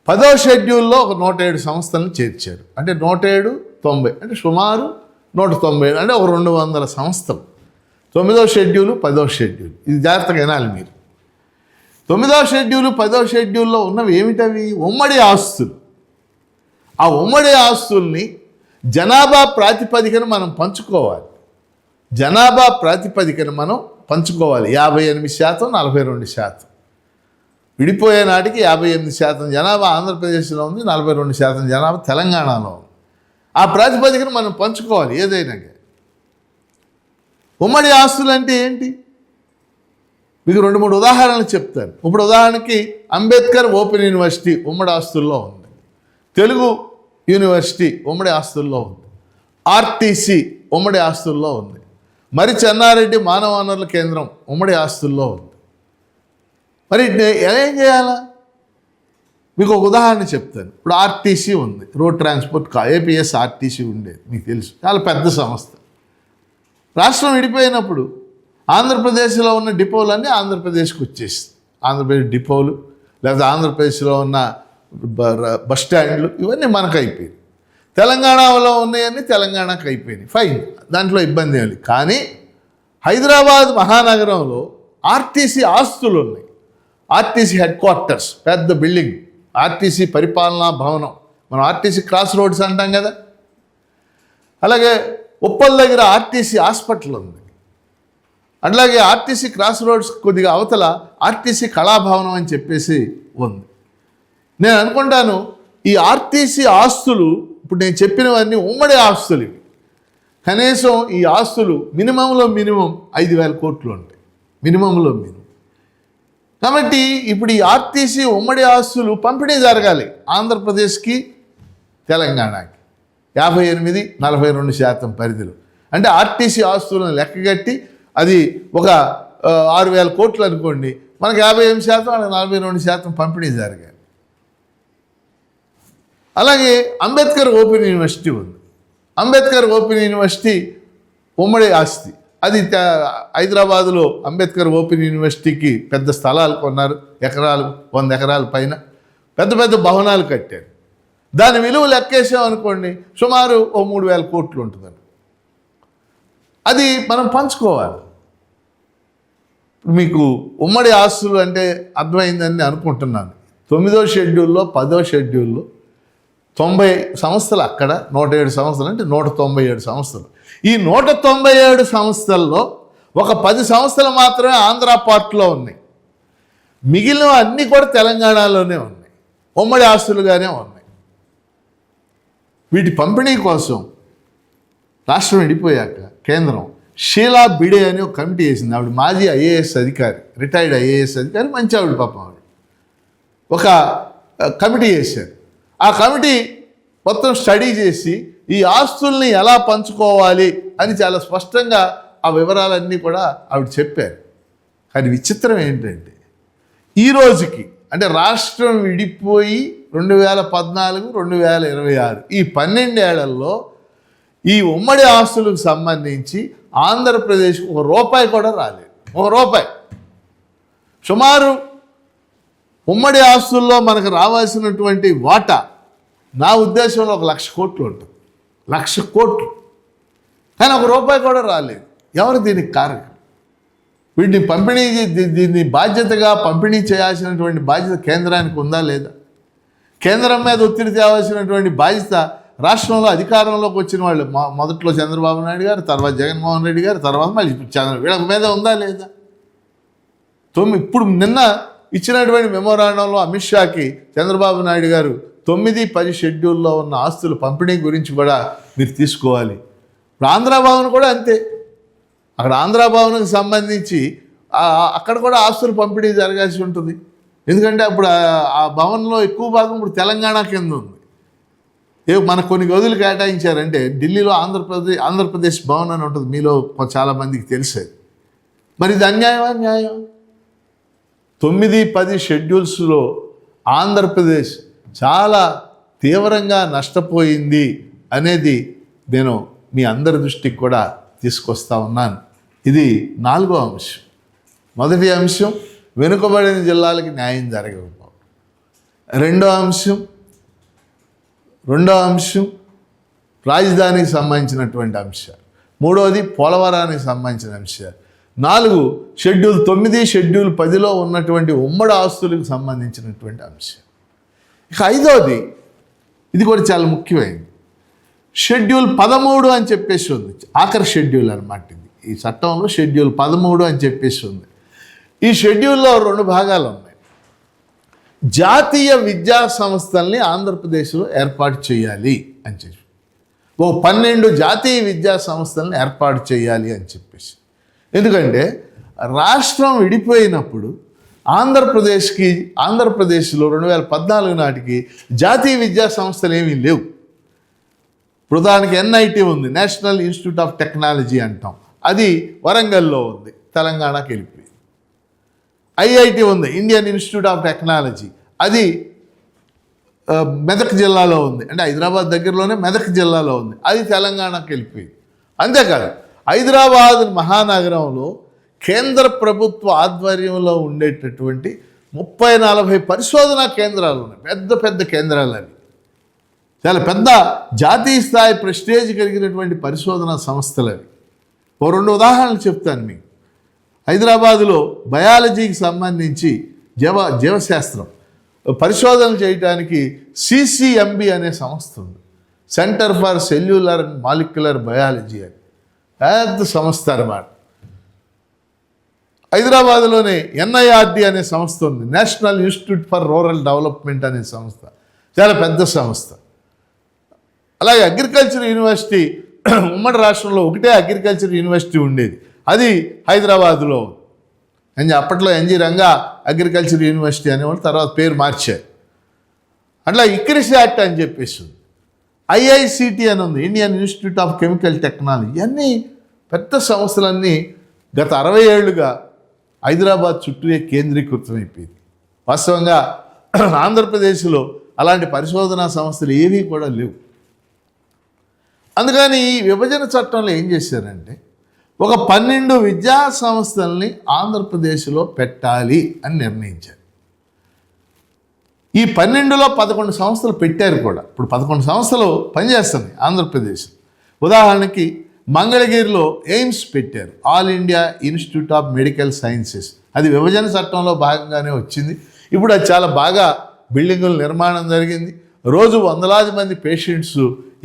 10వ షెడ్యూల్లో ఒక 107 సంస్థలను చేర్చారు. అంటే 107, 90 అంటే సుమారు 197 అంటే ఒక 200 సంస్థలు. 9వ షెడ్యూలు 10వ షెడ్యూల్ ఇది జాగ్రత్తగా వినాలి మీరు. 9వ షెడ్యూలు 10వ షెడ్యూల్లో ఉన్నవి ఏమిటవి? ఉమ్మడి ఆస్తులు. ఆ ఉమ్మడి ఆస్తుల్ని జనాభా ప్రాతిపదికన మనం పంచుకోవాలి. జనాభా ప్రాతిపదికన మనం పంచుకోవాలి. 58%, 42%. విడిపోయే నాటికి 58% జనాభా ఆంధ్రప్రదేశ్లో ఉంది, 42% జనాభా తెలంగాణలో ఉంది. ఆ ప్రాతిపదికన మనం పంచుకోవాలి ఏదైనా. ఉమ్మడి ఆస్తులు అంటే ఏంటి? మీకు 2-3 ఉదాహరణలు చెప్తాను. ఇప్పుడు ఉదాహరణకి అంబేద్కర్ ఓపెన్ యూనివర్సిటీ ఉమ్మడి ఆస్తుల్లో ఉంది, తెలుగు యూనివర్సిటీ ఉమ్మడి ఆస్తుల్లో ఉంది, ఆర్టీసీ ఉమ్మడి ఆస్తుల్లో ఉంది, మరి చెన్నారెడ్డి మానవ వనరుల కేంద్రం ఉమ్మడి ఆస్తుల్లో ఉంది. మరి ఏం చేయాలా? మీకు ఒక ఉదాహరణ చెప్తాను. ఇప్పుడు ఆర్టీసీ ఉంది, రోడ్ ట్రాన్స్పోర్ట్ ఏపీఎస్ ఆర్టీసీ ఉండేది, మీకు తెలుసు, చాలా పెద్ద సంస్థ. రాష్ట్రం విడిపోయినప్పుడు ఆంధ్రప్రదేశ్లో ఉన్న డిపోలన్నీ ఆంధ్రప్రదేశ్కి వచ్చేసింది. ఆంధ్రప్రదేశ్ డిపోలు లేదా ఆంధ్రప్రదేశ్లో ఉన్న బస్ స్టాండ్లు ఇవన్నీ మనకు అయిపోయింది. తెలంగాణలో ఉన్నాయన్నీ తెలంగాణకు అయిపోయినాయి, ఫైన్, దాంట్లో ఇబ్బంది ఏమి. కానీ హైదరాబాద్ మహానగరంలో ఆర్టీసీ ఆస్తులు ఉన్నాయి. ఆర్టీసీ హెడ్ క్వార్టర్స్ పెద్ద బిల్డింగ్, ఆర్టీసీ పరిపాలనా భవనం, మనం ఆర్టీసీ క్రాస్ రోడ్స్ అంటాం కదా. అలాగే ఉప్పల్ దగ్గర ఆర్టీసీ హాస్పిటల్ ఉంది. అట్లాగే ఆర్టీసీ క్రాస్ రోడ్స్ కొద్దిగా అవతల ఆర్టీసీ కళాభవనం అని చెప్పేసి ఉంది. నేను అనుకుంటాను ఈ ఆర్టీసీ ఆస్తులు ఇప్పుడు నేను చెప్పినవన్నీ ఉమ్మడి ఆస్తులు. ఇవి కనీసం ఈ ఆస్తులు మినిమంలో మినిమం 5,000 కోట్లు ఉంటాయి, మినిమంలో మినిమం. కాబట్టి ఇప్పుడు ఈ ఆర్టీసీ ఉమ్మడి ఆస్తులు పంపిణీ జరగాలి ఆంధ్రప్రదేశ్కి తెలంగాణకి 58, 42% పరిధిలో. అంటే ఆర్టీసీ ఆస్తులను లెక్కగట్టి అది ఒక 6,000 కోట్లు అనుకోండి, మనకు 58%, వాళ్ళకి 42% పంపిణీ జరగాలి. అలాగే అంబేద్కర్ ఓపెన్ యూనివర్సిటీ ఉంది. అంబేద్కర్ ఓపెన్ యూనివర్సిటీ ఉమ్మడి ఆస్తి. అది హైదరాబాదులో అంబేద్కర్ ఓపెన్ యూనివర్సిటీకి పెద్ద స్థలాలు కొన్నారు, 100 ఎకరాల పైన పెద్ద పెద్ద భవనాలు కట్టారు. దాని విలువ లెక్కేసామనుకోండి సుమారు 3,000 కోట్లు ఉంటుందని. అది మనం పంచుకోవాలి. మీకు ఉమ్మడి ఆస్తులు అంటే అర్థమైందని అనుకుంటున్నాను. 9వ షెడ్యూల్లో 10వ షెడ్యూల్లో 90 సంస్థలు, అక్కడ 107 సంస్థలు అంటే 197 సంస్థలు. ఈ 197 సంస్థల్లో ఒక 10 సంస్థలు మాత్రమే ఆంధ్ర పార్ట్లో ఉన్నాయి, మిగిలిన అన్నీ కూడా తెలంగాణలోనే ఉన్నాయి, ఉమ్మడి ఆస్తులుగానే ఉన్నాయి. వీటి పంపిణీ కోసం రాష్ట్రం విడిపోయాక కేంద్రం షీలా బిడే అని ఒక కమిటీ వేసింది. ఆవిడ మాజీ ఐఏఎస్ అధికారి, రిటైర్డ్ ఐఏఎస్ అధికారి, మంచి ఆవిడ పాపం. ఆవిడ ఒక కమిటీ వేశారు. ఆ కమిటీ మొత్తం స్టడీ చేసి ఈ ఆస్తుల్ని ఎలా పంచుకోవాలి అని చాలా స్పష్టంగా ఆ వివరాలన్నీ కూడా ఆవిడ చెప్పారు. కానీ విచిత్రం ఏంటంటే ఈ రోజుకి అంటే రాష్ట్రం విడిపోయి 2014, 2026 ఈ 12 ఏళ్లలో ఈ ఉమ్మడి ఆస్తులకు సంబంధించి ఆంధ్రప్రదేశ్కి ₹1 కూడా రాలేదు. ₹1. సుమారు ఉమ్మడి ఆస్తుల్లో మనకు రావాల్సినటువంటి వాటా నా ఉద్దేశంలో 1,00,000 కోట్లు ఉంటుంది, 1,00,000 కోట్లు. కానీ ₹1 కూడా రాలేదు. ఎవరు దీనికి కారణం? వీటిని దీన్ని బాధ్యతగా పంపిణీ చేయాల్సినటువంటి బాధ్యత కేంద్రానికి ఉందా లేదా? కేంద్రం మీద ఒత్తిడి తేవాల్సినటువంటి బాధ్యత రాష్ట్రంలో అధికారంలోకి వచ్చిన వాళ్ళు, మొదట్లో చంద్రబాబు నాయుడు గారు, తర్వాత జగన్మోహన్ రెడ్డి గారు, తర్వాత మళ్ళీ వీళ్ళ మీద ఉందా లేదా? ఇప్పుడు నిన్న ఇచ్చినటువంటి మెమోరాండంలో అమిత్ షాకి చంద్రబాబు నాయుడు గారు 9, 10 షెడ్యూల్లో ఉన్న ఆస్తుల పంపిణీ గురించి కూడా మీరు తీసుకోవాలి. ఇప్పుడు ఆంధ్రాభవన్ కూడా అంతే. అక్కడ ఆంధ్రాభవన్కి సంబంధించి అక్కడ కూడా ఆస్తులు పంపిణీ జరగాల్సి ఉంటుంది. ఎందుకంటే అప్పుడు ఆ భవన్లో ఎక్కువ భాగం ఇప్పుడు తెలంగాణ కింద ఉంది. మనకు కొన్ని గదులు కేటాయించారంటే ఢిల్లీలో ఆంధ్రప్రదేశ్ భవన్ అని ఉంటుంది, మీలో చాలామందికి తెలిసేది. మరి ఇది అన్యాయమా? న్యాయం. 9-10 షెడ్యూల్స్లో ఆంధ్రప్రదేశ్ చాలా తీవ్రంగా నష్టపోయింది అనేది నేను మీ అందరి దృష్టికి కూడా తీసుకొస్తా ఉన్నాను. ఇది 4వ అంశం. మొదటి అంశం వెనుకబడిన జిల్లాలకి న్యాయం జరగకపోవడం. రెండో అంశం రాజధానికి సంబంధించినటువంటి అంశాలు. మూడవది పోలవరానికి సంబంధించిన అంశాలు. 4 షెడ్యూల్ 9, షెడ్యూల్ 10లో ఉన్నటువంటి ఉమ్మడి ఆస్తులకు సంబంధించినటువంటి అంశం. ఇక 5వది, ఇది కూడా చాలా ముఖ్యమైనది, షెడ్యూల్ 13 అని చెప్పేసి ఉంది. ఆఖరి షెడ్యూల్ అన్నమాట ఇది. ఈ చట్టంలో షెడ్యూల్ 13 అని చెప్పేసి ఉంది. ఈ షెడ్యూల్లో 2 భాగాలు ఉన్నాయి. జాతీయ విద్యా సంస్థల్ని ఆంధ్రప్రదేశ్లో ఏర్పాటు చేయాలి అని చెప్పి, 12 జాతీయ విద్యా సంస్థలను ఏర్పాటు చేయాలి అని చెప్పేసి. ఎందుకంటే రాష్ట్రం విడిపోయినప్పుడు ఆంధ్రప్రదేశ్లో 2014 నాటికి జాతీయ విద్యా సంస్థలు ఏమీ లేవు. ప్రధానికి NIT ఉంది, నేషనల్ ఇన్స్టిట్యూట్ ఆఫ్ టెక్నాలజీ అంటాం, అది వరంగల్లో ఉంది, తెలంగాణకి వెళ్ళిపోయింది. IIT ఉంది, ఇండియన్ ఇన్స్టిట్యూట్ ఆఫ్ టెక్నాలజీ, అది మెదక్ జిల్లాలో ఉంది, అంటే హైదరాబాద్ దగ్గరలోనే మెదక్ జిల్లాలో ఉంది, అది తెలంగాణకి వెళ్ళిపోయింది. అంతేకాదు హైదరాబాద్ మహానగరంలో కేంద్ర ప్రభుత్వ ఆధ్వర్యంలో ఉండేటటువంటి 30-40 పరిశోధనా కేంద్రాలు ఉన్నాయి. పెద్ద పెద్ద కేంద్రాలు అవి, చాలా పెద్ద జాతీయ స్థాయి ప్రెస్టేజ్ కలిగినటువంటి పరిశోధనా సంస్థలు అవి. 2 ఉదాహరణలు చెప్తాను మీకు. హైదరాబాదులో బయాలజీకి సంబంధించి జీవశాస్త్రం పరిశోధన చేయడానికి CCMB అనే సంస్థ ఉంది, centre for cellular and molecular biology అని పెద్ద సంస్థ అన్నమాట. హైదరాబాద్లోనే NIRD అనే సంస్థ ఉంది, national institute for rural development అనే సంస్థ, చాలా పెద్ద సంస్థ. అలాగే అగ్రికల్చర్ యూనివర్సిటీ, ఉమ్మడి రాష్ట్రంలో ఒకటే అగ్రికల్చర్ యూనివర్సిటీ ఉండేది, అది హైదరాబాద్లో ఉంది. అప్పట్లో NG రంగా అగ్రికల్చర్ యూనివర్సిటీ అనేవాళ్ళు, తర్వాత పేరు మార్చారు. అట్లా ICRISAT అని చెప్పేసి ఉంది, IICT అని ఉంది, Indian Institute of chemical technology. ఇవన్నీ పెద్ద సంస్థలన్నీ గత 60 ఏళ్లుగా హైదరాబాద్ చుట్టూనే కేంద్రీకృతమైపోయింది. వాస్తవంగా ఆంధ్రప్రదేశ్లో అలాంటి పరిశోధనా సంస్థలు ఏవీ కూడా లేవు. అందుకని ఈ విభజన చట్టంలో ఏం చేశారంటే, ఒక 12 విద్యా సంస్థల్ని ఆంధ్రప్రదేశ్లో పెట్టాలి అని నిర్ణయించారు. ఈ 12లో 11 సంస్థలు పెట్టారు కూడా. ఇప్పుడు 11 సంస్థలు పనిచేస్తున్నాయి ఆంధ్రప్రదేశ్. ఉదాహరణకి మంగళగిరిలో ఎయిమ్స్ పెట్టారు, all India institute of medical sciences. అది విభజన చట్టంలో భాగంగానే వచ్చింది. ఇప్పుడు అది చాలా బాగా బిల్డింగుల నిర్మాణం జరిగింది. రోజు వందలాది మంది పేషెంట్స్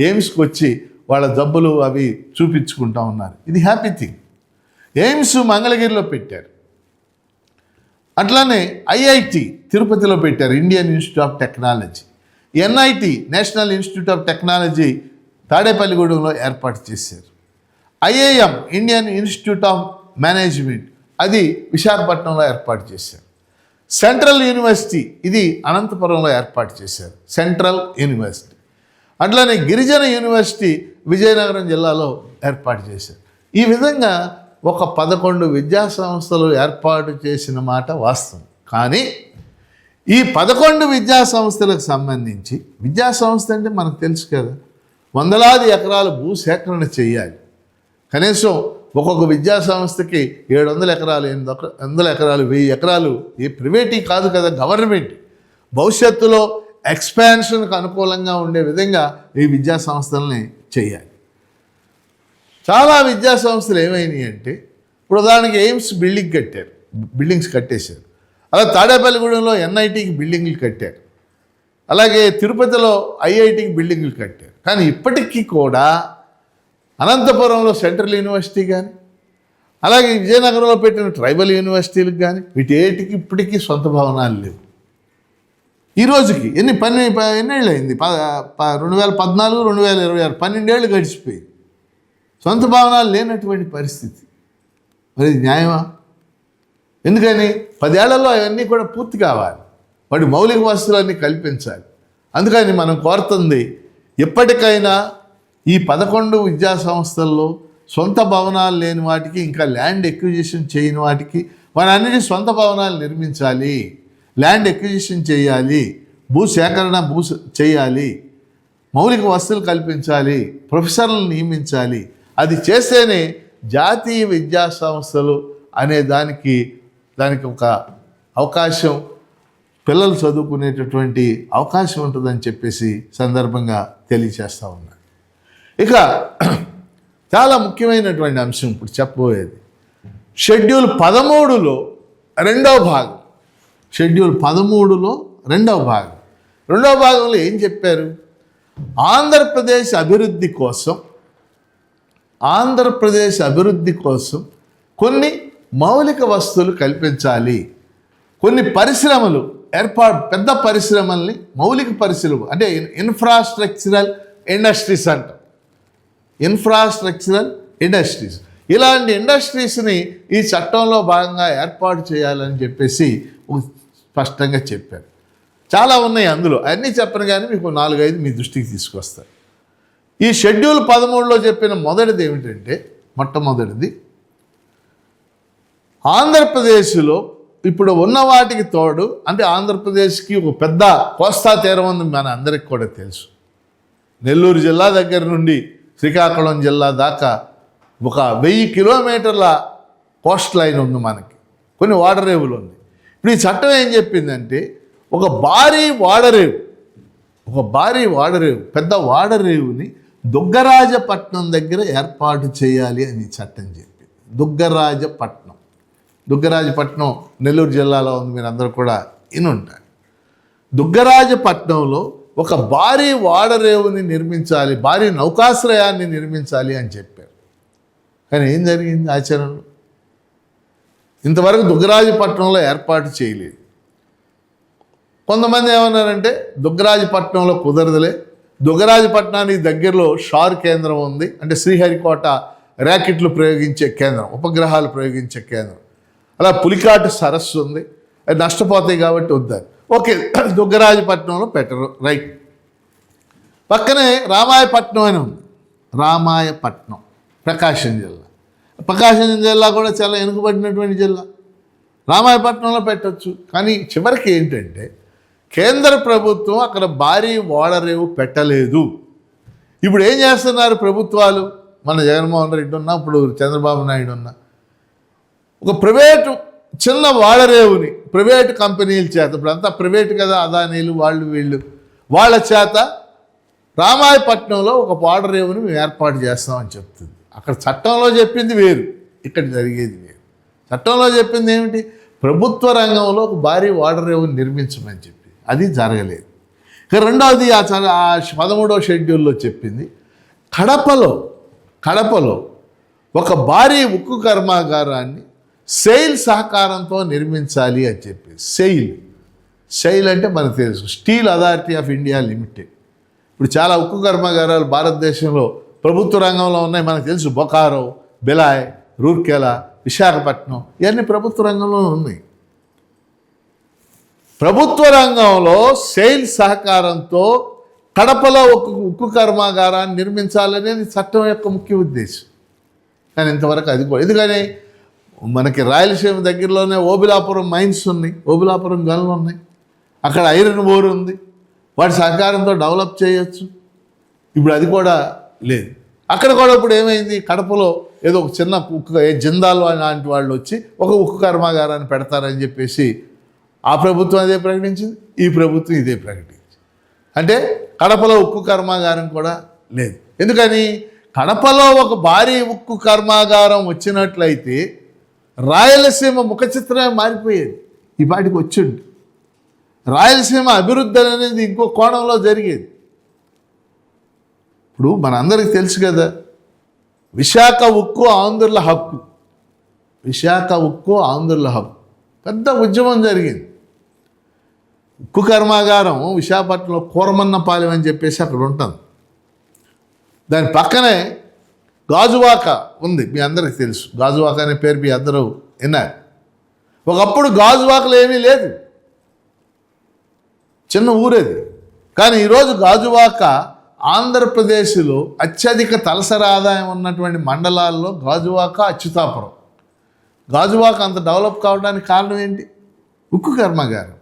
ఎయిమ్స్కి వచ్చి వాళ్ళ జబ్బులు అవి చూపించుకుంటూ ఉన్నారు. ఇది హ్యాపీ థింగ్. ఎయిమ్స్ మంగళగిరిలో పెట్టారు. అట్లానే IIT తిరుపతిలో పెట్టారు, Indian Institute of Technology. NIT National Institute of Technology తాడేపల్లిగూడెంలో ఏర్పాటు చేశారు. IIM Indian Institute of Management, అది విశాఖపట్నంలో ఏర్పాటు చేశారు. సెంట్రల్ యూనివర్సిటీ, ఇది అనంతపురంలో ఏర్పాటు చేశారు, సెంట్రల్ యూనివర్సిటీ. అట్లానే గిరిజన యూనివర్సిటీ విజయనగరం జిల్లాలో ఏర్పాటు చేశారు. ఈ విధంగా ఒక 11 విద్యా సంస్థలు ఏర్పాటు చేసిన మాట వాస్తవం. కానీ ఈ 11 విద్యా సంస్థలకు సంబంధించి, విద్యా సంస్థ అంటే మనకు తెలుసు కదా, వందలాది ఎకరాలు భూసేకరణ చేయాలి. కనీసం ఒక్కొక్క విద్యా సంస్థకి 700 ఎకరాలు, 800 ఎకరాలు, 1000 ఎకరాలు. ఏ ప్రైవేటీ కాదు కదా, గవర్నమెంట్. భవిష్యత్తులో ఎక్స్పాన్షన్కి అనుకూలంగా ఉండే విధంగా ఈ విద్యా సంస్థలని చేయాలి. చాలా విద్యా సంస్థలు ఏమైనాయి అంటే, ఇప్పుడు ఉదాహరణకి ఎయిమ్స్ బిల్డింగ్స్ కట్టేశారు. అలా తాడేపల్లిగూడెంలో NITకి బిల్డింగ్లు కట్టారు. అలాగే తిరుపతిలో IITకి బిల్డింగ్లు కట్టారు. కానీ ఇప్పటికీ కూడా అనంతపురంలో సెంట్రల్ యూనివర్సిటీ కానీ, అలాగే విజయనగరంలో పెట్టిన ట్రైబల్ యూనివర్సిటీలకు కానీ, వీటేటికి ఇప్పటికీ సొంత భవనాలు లేవు. ఈ రోజుకి ఎన్నేళ్ళు అయింది? 2014, 2026, 12 ఏళ్ళు గడిచిపోయింది. సొంత భవనాలు లేనటువంటి పరిస్థితి. మరి న్యాయమా? ఎందుకని 10 ఏళ్లలో అవన్నీ కూడా పూర్తి కావాలి, వాటి మౌలిక వసతులన్నీ కల్పించాలి. అందుకని మనం కోరుతుంది, ఎప్పటికైనా ఈ 11 విద్యా సంస్థల్లో సొంత భవనాలు లేని వాటికి, ఇంకా ల్యాండ్ ఎక్విజిషన్ చేయని వాటికి మనందరినీ సొంత భవనాలు నిర్మించాలి, ల్యాండ్ ఎక్విజిషన్ చేయాలి, భూసేకరణ చేయాలి, మౌలిక వసతులు కల్పించాలి, ప్రొఫెసర్లను నియమించాలి. అది చేస్తేనే జాతీయ విద్యా సంస్థలు అనే దానికి ఒక అవకాశం, పిల్లలు చదువుకునేటటువంటి అవకాశం ఉంటుందని చెప్పేసి సందర్భంగా తెలియచేస్తూ ఉన్నాను. ఇక చాలా ముఖ్యమైనటువంటి అంశం ఇప్పుడు చెప్పబోయేది షెడ్యూల్ 13లో రెండవ భాగం. షెడ్యూల్ 13లో రెండవ భాగం. రెండవ భాగంలో ఏం చెప్పారు? ఆంధ్రప్రదేశ్ అభివృద్ధి కోసం కొన్ని మౌలిక వస్తువులు కల్పించాలి, కొన్ని పరిశ్రమలు పెద్ద పరిశ్రమల్ని, మౌలిక పరిశ్రమలు అంటే ఇన్ఫ్రాస్ట్రక్చరల్ ఇండస్ట్రీస్ ఇలాంటి ఇండస్ట్రీస్ని ఈ చట్టంలో భాగంగా ఏర్పాటు చేయాలని చెప్పేసి స్పష్టంగా చెప్పారు. చాలా ఉన్నాయి అందులో, అన్నీ చెప్పను కానీ మీకు 4-5 మీ దృష్టికి తీసుకొస్తారు. ఈ షెడ్యూల్ 13లో చెప్పిన మొదటిది ఏమిటంటే, మొట్టమొదటిది ఆంధ్రప్రదేశ్లో ఇప్పుడు ఉన్న వాటికి తోడు, అంటే ఆంధ్రప్రదేశ్కి ఒక పెద్ద కోస్తా తీరం ఉంది, మన అందరికి కూడా తెలుసు. నెల్లూరు జిల్లా దగ్గర నుండి శ్రీకాకుళం జిల్లా దాకా ఒక 1000 కిలోమీటర్ల కోస్ట్ లైన్ ఉంది మనకి, కొన్ని వాడరేవులు ఉంది. ఇప్పుడు ఈ చట్టం ఏం చెప్పిందంటే ఒక భారీ వాడరేవు పెద్ద వాడరేవుని దుగ్గరాజపట్నం దగ్గర ఏర్పాటు చేయాలి అని చట్టం చెప్పింది. దుగ్గరాజపట్నం నెల్లూరు జిల్లాలో ఉంది, మీరు అందరూ కూడా వినుంటారు. దుగ్గరాజపట్నంలో ఒక భారీ వాడరేవుని నిర్మించాలి, భారీ నౌకాశ్రయాన్ని నిర్మించాలి అని చెప్పారు. కానీ ఏం జరిగింది ఆచరణలో? ఇంతవరకు దుగ్గరాజపట్నంలో ఏర్పాటు చేయలేదు. కొంతమంది ఏమన్నారంటే దుగ్గరాజపట్నంలో కుదరదులే, దుగ్గరాజపట్నానికి దగ్గరలో షార్ కేంద్రం ఉంది, అంటే శ్రీహరికోట ర్యాకెట్లు ప్రయోగించే కేంద్రం, ఉపగ్రహాలు ప్రయోగించే కేంద్రం, అలా పులికాటు సరస్సు ఉంది, అది నష్టపోతాయి కాబట్టి వద్దారు. ఓకే, దుగ్గరాజపట్నంలో పెట్టరు, రైట్. పక్కనే రామాయపట్నం అని ఉంది, రామాయపట్నం ప్రకాశం జిల్లా కూడా చాలా వెనుకబడినటువంటి జిల్లా. రామాయపట్నంలో పెట్టచ్చు. కానీ చివరికి ఏంటంటే కేంద్ర ప్రభుత్వం అక్కడ భారీ ఓడరేవు పెట్టలేదు. ఇప్పుడు ఏం చేస్తున్నారు ప్రభుత్వాలు? మన జగన్మోహన్ రెడ్డి ఉన్నా, ఇప్పుడు చంద్రబాబు నాయుడు ఉన్నా, ఒక ప్రైవేటు చిన్న వాడరేవుని ప్రైవేటు కంపెనీల చేత, ఇప్పుడు అంతా ప్రైవేటు కదా, అదానీలు వీళ్ళు వాళ్ళ చేత రామాయపట్నంలో ఒక వాడరేవుని మేము ఏర్పాటు చేస్తామని చెప్తుంది. అక్కడ చట్టంలో చెప్పింది వేరు, ఇక్కడ జరిగేది వేరు. చట్టంలో చెప్పింది ఏమిటి? ప్రభుత్వ రంగంలో ఒక భారీ వాడరేవుని నిర్మించమని చెప్పి, అది జరగలేదు. ఇక రెండవది ఆ 13వ షెడ్యూల్లో చెప్పింది కడపలో ఒక భారీ ఉక్కు కర్మాగారాన్ని సెయిల్ సహకారంతో నిర్మించాలి అని చెప్పి. సెయిల్ అంటే మనకు తెలుసు, steel authority of India limited. ఇప్పుడు చాలా ఉక్కు కర్మాగారాలు భారతదేశంలో ప్రభుత్వ రంగంలో ఉన్నాయి, మనకు తెలుసు. బొకారో, బిలాయ్, రూర్కెలా, విశాఖపట్నం, ఇవన్నీ ప్రభుత్వ రంగంలో ఉన్నాయి. ప్రభుత్వ రంగంలో సెయిల్ సహకారంతో కడపలో ఒక ఉక్కు కర్మాగారాన్ని నిర్మించాలనేది చట్టం యొక్క ముఖ్య ఉద్దేశం. కానీ ఇంతవరకు అది కూడా, ఎందుకని మనకి రాయలసీమ దగ్గరలోనే ఓబిలాపురం మైన్స్ ఉన్నాయి, ఓబిలాపురం గనులు ఉన్నాయి, అక్కడ ఐరన్ ఓర్ ఉంది, వాటి సహకారంతో డెవలప్ చేయొచ్చు. ఇప్పుడు అది కూడా లేదు. అక్కడ కూడా ఇప్పుడు ఏమైంది, కడపలో ఏదో ఒక చిన్న ఉక్కు జిందాల్ లాంటి వాళ్ళు వచ్చి ఒక ఉక్కు కర్మాగారాన్ని పెడతారని చెప్పేసి ఆ ప్రభుత్వం అదే ప్రకటించింది, ఈ ప్రభుత్వం ఇదే ప్రకటించింది. అంటే కడపలో ఉక్కు కర్మాగారం కూడా లేదు. ఎందుకని? కడపలో ఒక భారీ ఉక్కు కర్మాగారం వచ్చినట్లయితే రాయలసీమ ముఖ చిత్రమే మారిపోయేది, ఈ పాటికి వచ్చిండు. రాయలసీమ అభివృద్ధి అనేది ఇంకో కోణంలో జరిగేది. ఇప్పుడు మనందరికీ తెలుసు కదా, విశాఖ ఉక్కు ఆంధ్రుల హక్కు, పెద్ద ఉద్యమం జరిగింది. ఉక్కు కర్మాగారం విశాఖపట్నంలో కూరమన్నపాలెం అని చెప్పేసి అక్కడ ఉంటుంది. దాని పక్కనే గాజువాక ఉంది, మీ అందరికీ తెలుసు. గాజువాక అనే పేరు మీ అందరూ విన్నారు. ఒకప్పుడు గాజువాకలో ఏమీ లేదు, చిన్న ఊరేది. కానీ ఈరోజు గాజువాక ఆంధ్రప్రదేశ్లో అత్యధిక తలసరి ఆదాయం ఉన్నటువంటి మండలాల్లో గాజువాక, అచ్యుతాపురం గాజువాక అంత డెవలప్ కావడానికి కారణం ఏంటి? ఉక్కు కర్మాగారం.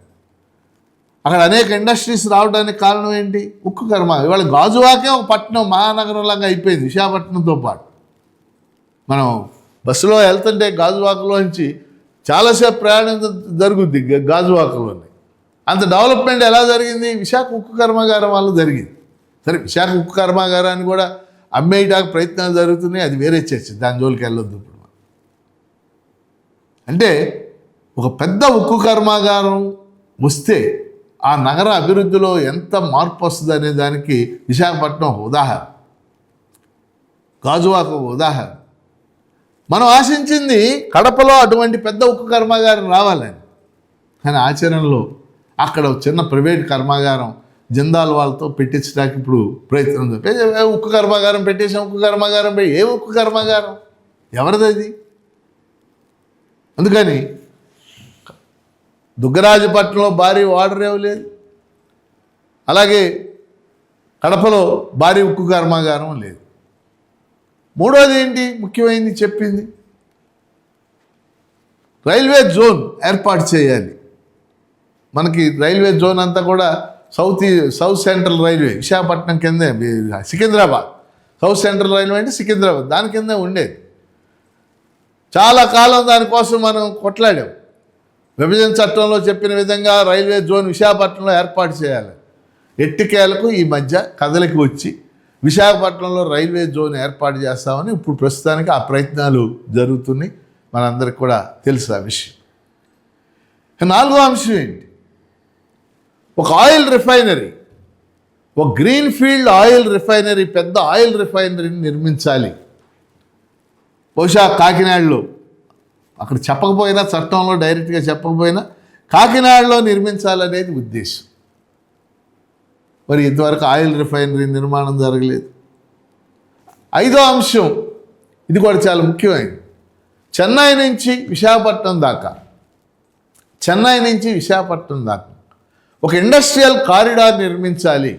అక్కడ అనేక ఇండస్ట్రీస్ రావడానికి కారణం ఏంటి? ఉక్కు కర్మాగారం. ఇవాళ గాజువాకే ఒక పట్టణం, మహానగరంలాగా అయిపోయింది విశాఖపట్నంతో పాటు. మనం బస్సులో వెళ్తుంటే గాజువాకలోంచి చాలాసేపు ప్రయాణం జరుగుద్ది గాజువాకలోని. అంత డెవలప్మెంట్ ఎలా జరిగింది? విశాఖ ఉక్కు కర్మాగారం వల్ల జరిగింది. సరే, విశాఖ ఉక్కు కర్మాగారాన్ని కూడా అమ్మేయడానికి ప్రయత్నాలు జరుగుతున్నాయి, అది వేరే చర్చ, దాని జోలికి వెళ్ళొద్దు ఇప్పుడు. అంటే ఒక పెద్ద ఉక్కు కర్మాగారం వస్తే ఆ నగర అభివృద్ధిలో ఎంత మార్పు వస్తుంది అనే దానికి విశాఖపట్నం ఒక ఉదాహరణ, గాజువాక ఒక ఉదాహరణ. మనం ఆశించింది కడపలో అటువంటి పెద్ద ఉక్కు కర్మాగారం రావాలని, కానీ ఆచరణలో అక్కడ చిన్న ప్రైవేట్ కర్మాగారం జిందాల్ వాళ్ళతో పెట్టించడానికి ఇప్పుడు ప్రయత్నం. ఉక్కు కర్మాగారం పెట్టేసాం, ఉక్కు కర్మాగారం ఏ ఉక్కు కర్మాగారం ఎవరిది అది? అందుకని దుగ్గరాజపట్నంలో భారీ వాటర్ రేవు లేదు, అలాగే కడపలో భారీ ఉక్కు కర్మాగారం లేదు. మూడోది ఏంటి ముఖ్యమైనది చెప్పింది? రైల్వే జోన్ ఏర్పాటు చేయాలి. మనకి రైల్వే జోన్ అంతా కూడా సౌత్ సెంట్రల్ రైల్వే విశాఖపట్నం కిందే, సికింద్రాబాద్ సౌత్ సెంట్రల్ రైల్వే అంటే సికింద్రాబాద్ దాని కిందే ఉండేది. చాలా కాలం దానికోసం మనం కొట్లాడాం. విభజన చట్టంలో చెప్పిన విధంగా రైల్వే జోన్ విశాఖపట్నంలో ఏర్పాటు చేయాలి. ఎట్టికేలకు ఈ మధ్య కదలికి వచ్చి విశాఖపట్నంలో రైల్వే జోన్ ఏర్పాటు చేస్తామని ఇప్పుడు ప్రస్తుతానికి ఆ ప్రయత్నాలు జరుగుతున్నాయి. మనందరికి కూడా తెలుసు ఆ విషయం. నాలుగో అంశం ఏంటి? ఒక ఆయిల్ రిఫైనరీ, ఒక గ్రీన్ ఫీల్డ్ ఆయిల్ రిఫైనరీ, పెద్ద ఆయిల్ రిఫైనరీని నిర్మించాలి. బహుశా కాకినాడలో, అక్కడ చెప్పకపోయినా, చట్టంలో డైరెక్ట్గా చెప్పకపోయినా కాకినాడలో నిర్మించాలనేది ఉద్దేశం. మరి ఇంతవరకు ఆయిల్ రిఫైనరీ నిర్మాణం జరగలేదు. ఐదో అంశం, ఇది కూడా చాలా ముఖ్యమైనది. చెన్నై నుంచి విశాఖపట్నం దాకా ఒక ఇండస్ట్రియల్ కారిడార్ నిర్మించాలి.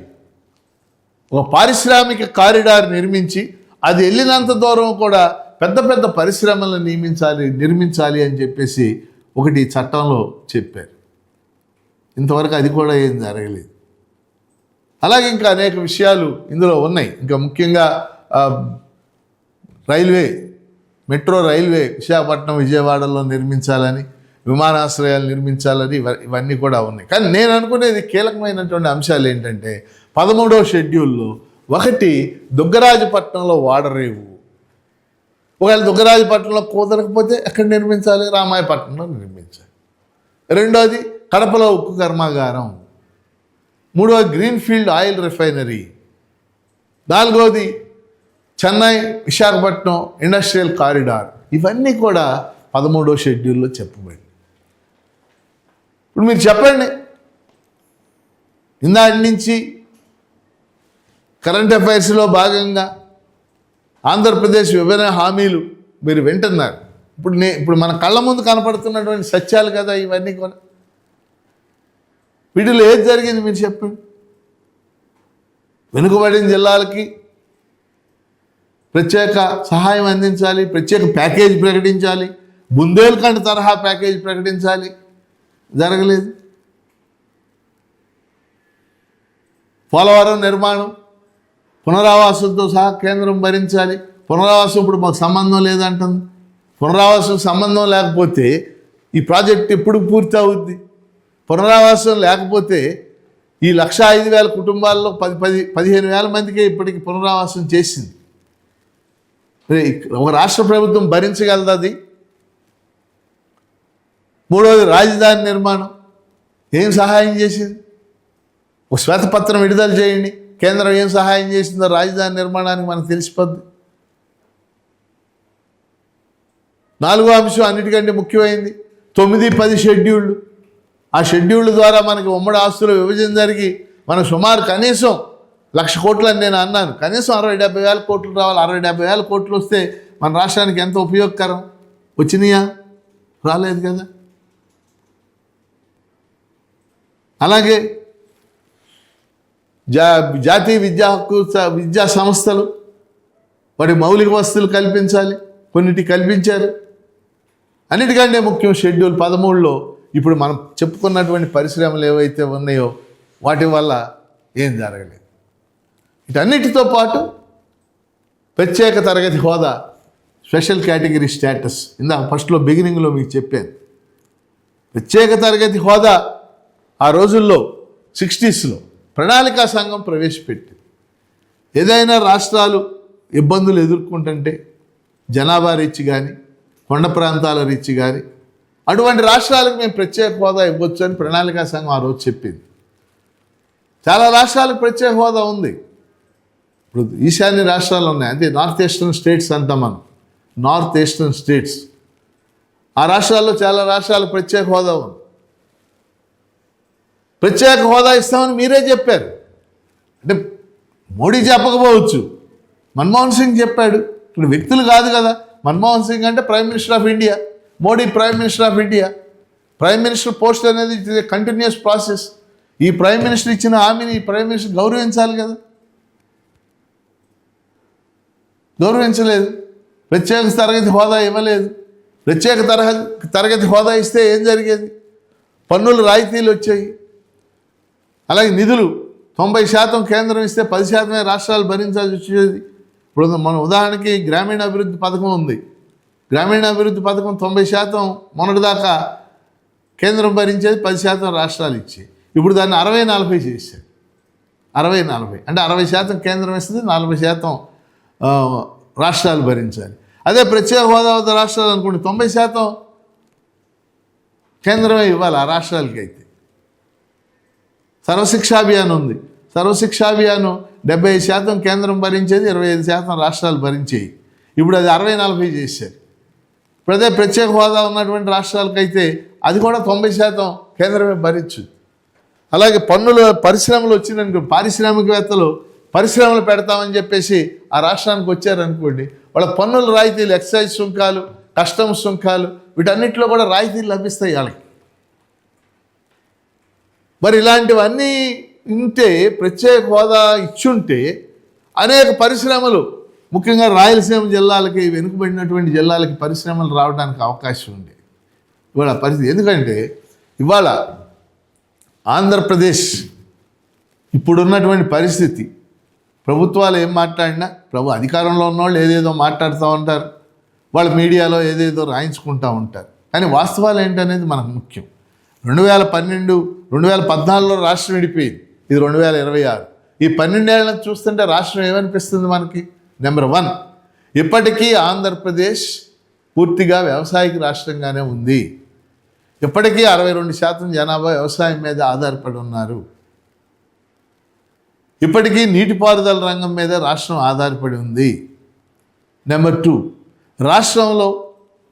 ఒక పారిశ్రామిక కారిడార్ నిర్మించి అది వెళ్ళినంత దూరం కూడా పెద్ద పెద్ద పరిశ్రమలను నిర్మించాలి అని చెప్పేసి ఒకటి చట్టంలో చెప్పారు. ఇంతవరకు అది కూడా ఏం జరగలేదు. అలాగే ఇంకా అనేక విషయాలు ఇందులో ఉన్నాయి. ఇంకా ముఖ్యంగా మెట్రో రైల్వే విశాఖపట్నం విజయవాడలో నిర్మించాలని, విమానాశ్రయాలు నిర్మించాలని ఇవన్నీ కూడా ఉన్నాయి. కానీ నేను అనుకునేది కీలకమైనటువంటి అంశాలు ఏంటంటే 13వ షెడ్యూల్లో ఒకటి దుగ్గరాజపట్నంలో వాడరేవు. ఒకవేళ దుగ్గరాజపట్నంలో కుదరకపోతే ఎక్కడ నిర్మించాలి? రామాయపట్నంలో నిర్మించాలి. రెండోది కడపలో ఉక్కు కర్మాగారం. మూడవది గ్రీన్ ఫీల్డ్ ఆయిల్ రిఫైనరీ. నాలుగవది చెన్నై విశాఖపట్నం ఇండస్ట్రియల్ కారిడార్. ఇవన్నీ కూడా 13వ షెడ్యూల్లో చెప్పబడింది. ఇప్పుడు మీరు చెప్పండి, ఇందాటి నుంచి కరెంట్ అఫైర్స్లో భాగంగా ఆంధ్రప్రదేశ్ విభజన హామీలు మీరు వింటున్నారు. ఇప్పుడు మన కళ్ళ ముందు కనపడుతున్నటువంటి సత్యాలు కదా ఇవన్నీ కూడా. వీటిలో ఏది జరిగింది మీరు చెప్పండి. వెనుకబడిన జిల్లాలకి ప్రత్యేక సహాయం అందించాలి, ప్రత్యేక ప్యాకేజ్ ప్రకటించాలి, బుందేల్ఖండ్ తరహా ప్యాకేజ్ ప్రకటించాలి, జరగలేదు. పోలవరం నిర్మాణం పునరావాసంతో సహా కేంద్రం భరించాలి. పునరావాసం ఇప్పుడు మాకు సంబంధం లేదంటుంది. పునరావాసం సంబంధం లేకపోతే ఈ ప్రాజెక్ట్ ఎప్పుడు పూర్తి అవుద్ది? పునరావాసం లేకపోతే ఈ 1,05,000 కుటుంబాల్లో 15,000 మందికే ఇప్పటికి పునరావాసం చేసింది. ఒక రాష్ట్ర ప్రభుత్వం భరించగలదు అది? మూడవది రాజధాని నిర్మాణం. ఏం సహాయం చేసింది? ఒక శ్వేతపత్రం విడుదల చేయండి, కేంద్రం ఏం సహాయం చేసిందో రాజధాని నిర్మాణానికి మనకు తెలిసిపోద్ది. నాలుగో అంశం అన్నిటికంటే ముఖ్యమైనది 9-10 షెడ్యూళ్ళు. ఆ షెడ్యూళ్ళ ద్వారా మనకి ఉమ్మడి ఆస్తుల విభజన జరిగి మనం సుమారు కనీసం 1,00,000 కోట్లు అని నేను అన్నాను. కనీసం 60-70 కోట్లు రావాలి. 60-70 కోట్లు వస్తే మన రాష్ట్రానికి ఎంత ఉపయోగకరం. వచ్చినాయా? రాలేదు కదా. అలాగే జాతీయ విద్యా సంస్థలు వాటి మౌలిక వసతులు కల్పించాలి. కొన్నిటి కల్పించారు. అన్నిటికంటే ముఖ్యం షెడ్యూల్ 13లో ఇప్పుడు మనం చెప్పుకున్నటువంటి పరిశ్రమలు ఏవైతే ఉన్నాయో వాటి వల్ల ఏం జరగలేదు. వీటన్నిటితో పాటు ప్రత్యేక తరగతి హోదా, స్పెషల్ కేటగిరీ స్టేటస్, ఇందాక ఫస్ట్లో బిగినింగ్లో మీకు చెప్పాను. ప్రత్యేక తరగతి హోదా ఆ రోజుల్లో 60స్లో ప్రణాళికా సంఘం ప్రవేశపెట్టింది. ఏదైనా రాష్ట్రాలు ఇబ్బందులు ఎదుర్కొంటుంటే జనాభా రీచ్ కానీ కొండ ప్రాంతాల రీచ్ కానీ అటువంటి రాష్ట్రాలకు మేము ప్రత్యేక హోదా ఇవ్వచ్చు అని ప్రణాళికా సంఘం ఆ రోజు చెప్పింది. చాలా రాష్ట్రాలకు ప్రత్యేక హోదా ఉంది. ఇప్పుడు ఈశాన్య రాష్ట్రాలు ఉన్నాయి, అంటే నార్త్ ఈస్టర్న్ స్టేట్స్ అంటాం మనం, నార్త్ ఈస్టర్న్ స్టేట్స్. ఆ రాష్ట్రాల్లో చాలా రాష్ట్రాలకు ప్రత్యేక హోదా ఉంది. ప్రత్యేక హోదా ఇస్తామని మీరే చెప్పారు. అంటే మోడీ చెప్పకపోవచ్చు, మన్మోహన్ సింగ్ చెప్పాడు. ఇక్కడ వ్యక్తులు కాదు కదా. మన్మోహన్ సింగ్ అంటే prime minister of India, Modi prime minister of India. Prime minister post అనేది కంటిన్యూస్ ప్రాసెస్. ఈ ప్రైమ్ మినిస్టర్ ఇచ్చిన హామీని ఈ ప్రైమ్ మినిస్టర్ గౌరవించాలి కదా. గౌరవించలేదు. ప్రత్యేక తరగతి హోదా ఇవ్వలేదు. ప్రత్యేక తరగతి హోదా ఇస్తే ఏం జరిగేది? పన్నులు రాయితీలు వచ్చాయి. అలాగే నిధులు 90% కేంద్రం ఇస్తే 10% రాష్ట్రాలు భరించాల్సి వచ్చేది. ఇప్పుడు మన ఉదాహరణకి గ్రామీణాభివృద్ధి పథకం ఉంది. గ్రామీణాభివృద్ధి పథకం 90% మొన్నటిదాకా కేంద్రం భరించేది, 10% రాష్ట్రాలు ఇచ్చాయి. ఇప్పుడు దాన్ని 60-40 చేశారు. 60-40 అంటే 60% కేంద్రం ఇస్తుంది, 40% రాష్ట్రాలు భరించాలి. అదే ప్రత్యేక హోదా రాష్ట్రాలు అనుకోండి, 90% కేంద్రమే ఇవ్వాలి ఆ రాష్ట్రాలకి. అయితే సర్వశిక్షా అభియాన్ ఉంది. సర్వశిక్షా అభియాన్ 75% కేంద్రం భరించేది, 25% రాష్ట్రాలు భరించేవి. ఇప్పుడు అది 60-40 చేశారు. ఇప్పుడు అదే ప్రత్యేక హోదా ఉన్నటువంటి రాష్ట్రాలకైతే అది కూడా 90% కేంద్రమే భరించు. అలాగే పన్నుల పరిశ్రమలు వచ్చిందనుకో, పారిశ్రామికవేత్తలు పరిశ్రమలు పెడతామని చెప్పేసి ఆ రాష్ట్రానికి వచ్చారనుకోండి, వాళ్ళ పన్నుల రాయితీలు, ఎక్సైజ్ సుంకాలు, కస్టమ్స్ సుంకాలు, వీటన్నిటిలో కూడా రాయితీలు లభిస్తాయి వాళ్ళకి. మరి ఇలాంటివన్నీ ఉంటే, ప్రత్యేక హోదా ఇచ్చుంటే అనేక పరిశ్రమలు, ముఖ్యంగా రాయలసీమ జిల్లాలకి, వెనుకబడినటువంటి జిల్లాలకి పరిశ్రమలు రావడానికి అవకాశం ఉంది ఇవాళ పరిస్థితి. ఎందుకంటే ఇవాళ ఆంధ్రప్రదేశ్ ఇప్పుడున్నటువంటి పరిస్థితి, ప్రభుత్వాలు ఏం మాట్లాడినా, అధికారంలో ఉన్నవాళ్ళు ఏదేదో మాట్లాడుతూ ఉంటారు, వాళ్ళ మీడియాలో ఏదేదో రాయించుకుంటూ ఉంటారు. కానీ వాస్తవాలు ఏంటనేది మనకు ముఖ్యం. 2014లో రాష్ట్రం విడిపోయింది, ఇది 2026. ఈ 12 ఏళ్ళని చూస్తుంటే రాష్ట్రం ఏమనిపిస్తుంది మనకి? నెంబర్ 1, ఇప్పటికీ ఆంధ్రప్రదేశ్ పూర్తిగా వ్యవసాయక రాష్ట్రంగానే ఉంది. ఇప్పటికీ 62% జనాభా వ్యవసాయం మీద ఆధారపడి ఉన్నారు. ఇప్పటికీ నీటిపారుదల రంగం మీద రాష్ట్రం ఆధారపడి ఉంది. నెంబర్ 2, రాష్ట్రంలో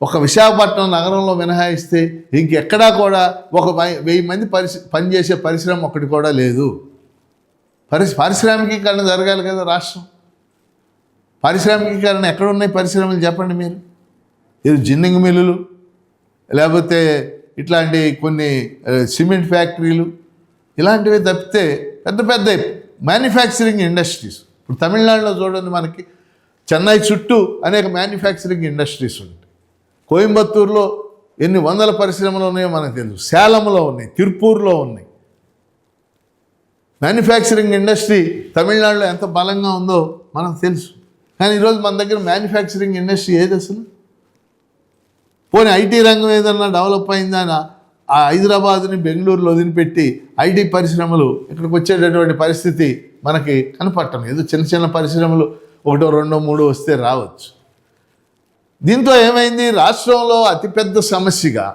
ఒక విశాఖపట్నం నగరంలో మినహాయిస్తే ఇంకెక్కడా కూడా ఒక 1000 మంది పనిచేసే పరిశ్రమ ఒకటి కూడా లేదు. పారిశ్రామికీకరణ జరగాలి కదా రాష్ట్రం. పారిశ్రామికీకరణ ఎక్కడ ఉన్నాయి పరిశ్రమలు చెప్పండి మీరు? ఇది జిన్నింగ్ మిల్లులు, లేకపోతే ఇట్లాంటి కొన్ని సిమెంట్ ఫ్యాక్టరీలు, ఇలాంటివి తప్పితే పెద్ద పెద్ద మ్యానుఫ్యాక్చరింగ్ ఇండస్ట్రీస్. ఇప్పుడు తమిళనాడులో చూడండి, మనకి చెన్నై చుట్టూ అనేక మ్యానుఫ్యాక్చరింగ్ ఇండస్ట్రీస్ ఉంటాయి. కోయంబత్తూరులో ఎన్ని వందల పరిశ్రమలు ఉన్నాయో మనకు తెలుసు. సేలంలో ఉన్నాయి, తిరుపూర్లో ఉన్నాయి. మ్యానుఫ్యాక్చరింగ్ ఇండస్ట్రీ తమిళనాడులో ఎంత బలంగా ఉందో మనకు తెలుసు. కానీ ఈరోజు మన దగ్గర మ్యానుఫ్యాక్చరింగ్ ఇండస్ట్రీ ఏది అసలు? పోనీ ఐటీ రంగం ఏదన్నా డెవలప్ అయిందని ఆ హైదరాబాద్ని బెంగళూరులో వదిలిపెట్టి ఐటీ పరిశ్రమలు ఇక్కడికి వచ్చేటటువంటి పరిస్థితి మనకి కనపడటం. ఏదో చిన్న చిన్న పరిశ్రమలు 1, 2, 3 వస్తే రావచ్చు. దీంతో ఏమైంది? రాష్ట్రంలో అతిపెద్ద సమస్యగా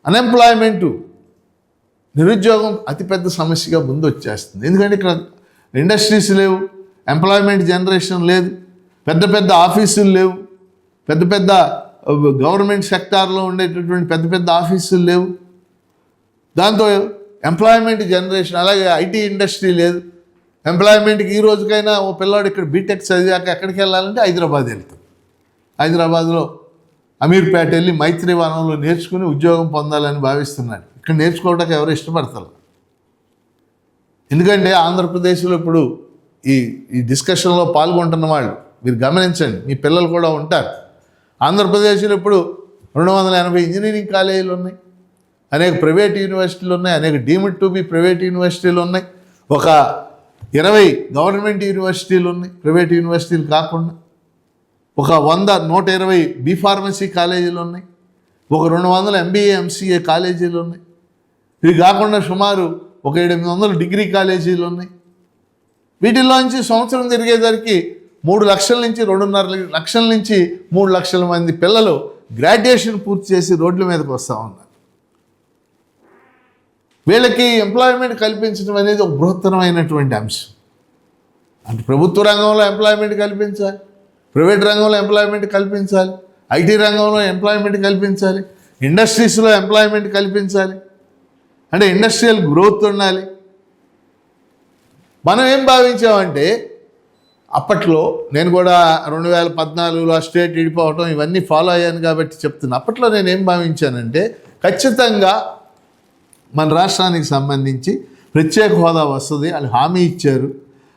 అన్ఎంప్లాయ్మెంటు, నిరుద్యోగం అతిపెద్ద సమస్యగా ముందు వచ్చేస్తుంది. ఎందుకంటే ఇక్కడ ఇండస్ట్రీస్ లేవు, ఎంప్లాయ్మెంట్ జనరేషన్ లేదు, పెద్ద పెద్ద ఆఫీసులు లేవు, పెద్ద పెద్ద గవర్నమెంట్ సెక్టార్లో ఉండేటటువంటి పెద్ద పెద్ద ఆఫీసులు లేవు. దాంతో ఎంప్లాయ్మెంట్ జనరేషన్, అలాగే ఐటీ ఇండస్ట్రీ లేదు. ఎంప్లాయ్మెంట్కి ఈ రోజుకైనా ఓ పిల్లాడు ఇక్కడ బీటెక్ చదివాక ఎక్కడికి వెళ్ళాలంటే హైదరాబాద్ వెళ్తాం. హైదరాబాద్లో అమీర్పేట వెళ్ళి మైత్రి వనంలో నేర్చుకుని ఉద్యోగం పొందాలని భావిస్తున్నాడు. ఇక్కడ నేర్చుకోవడానికి ఎవరు ఇష్టపడతారు? ఎందుకంటే ఆంధ్రప్రదేశ్లో ఇప్పుడు ఈ డిస్కషన్లో పాల్గొంటున్న వాళ్ళు మీరు గమనించండి, మీ పిల్లలు కూడా ఉంటారు. ఆంధ్రప్రదేశ్లో ఇప్పుడు 280 ఇంజనీరింగ్ కాలేజీలు ఉన్నాయి, అనేక ప్రైవేట్ యూనివర్సిటీలు ఉన్నాయి, అనేక డీమ్డ్ టు బి ప్రైవేట్ యూనివర్సిటీలు ఉన్నాయి, ఒక 20 గవర్నమెంట్ యూనివర్సిటీలు ఉన్నాయి ప్రైవేట్ యూనివర్సిటీలు కాకుండా, ఒక 120 బి ఫార్మసీ కాలేజీలు ఉన్నాయి, ఒక 200 MBA MCA కాలేజీలు ఉన్నాయి. ఇవి కాకుండా సుమారు ఒక 800 డిగ్రీ కాలేజీలు ఉన్నాయి. వీటిల్లోంచి సంవత్సరం తిరిగేసరికి 3 లక్షల నుంచి 2.5 లక్షల నుంచి 3 లక్షల మంది పిల్లలు గ్రాడ్యుయేషన్ పూర్తి చేసి రోడ్ల మీదకి వస్తూ ఉన్నారు. వీళ్ళకి ఎంప్లాయ్మెంట్ కల్పించడం అనేది ఒక బృహత్తరమైనటువంటి అంశం. అంటే ప్రభుత్వ రంగంలో ఎంప్లాయ్మెంట్ కల్పించాలి, ప్రైవేట్ రంగంలో ఎంప్లాయ్మెంట్ కల్పించాలి, IT రంగంలో ఎంప్లాయ్మెంట్ కల్పించాలి, ఇండస్ట్రీస్లో ఎంప్లాయ్మెంట్ కల్పించాలి, అంటే ఇండస్ట్రియల్ గ్రోత్ ఉండాలి. మనం ఏం భావించామంటే అప్పట్లో, నేను కూడా 2014లో స్టేట్ విడిపోవటం ఇవన్నీ ఫాలో అయ్యాను కాబట్టి చెప్తున్నా. అప్పట్లో నేను ఏం భావించానంటే ఖచ్చితంగా మన రాష్ట్రానికి సంబంధించి ప్రత్యేక హోదా వస్తుంది అని హామీ ఇచ్చారు.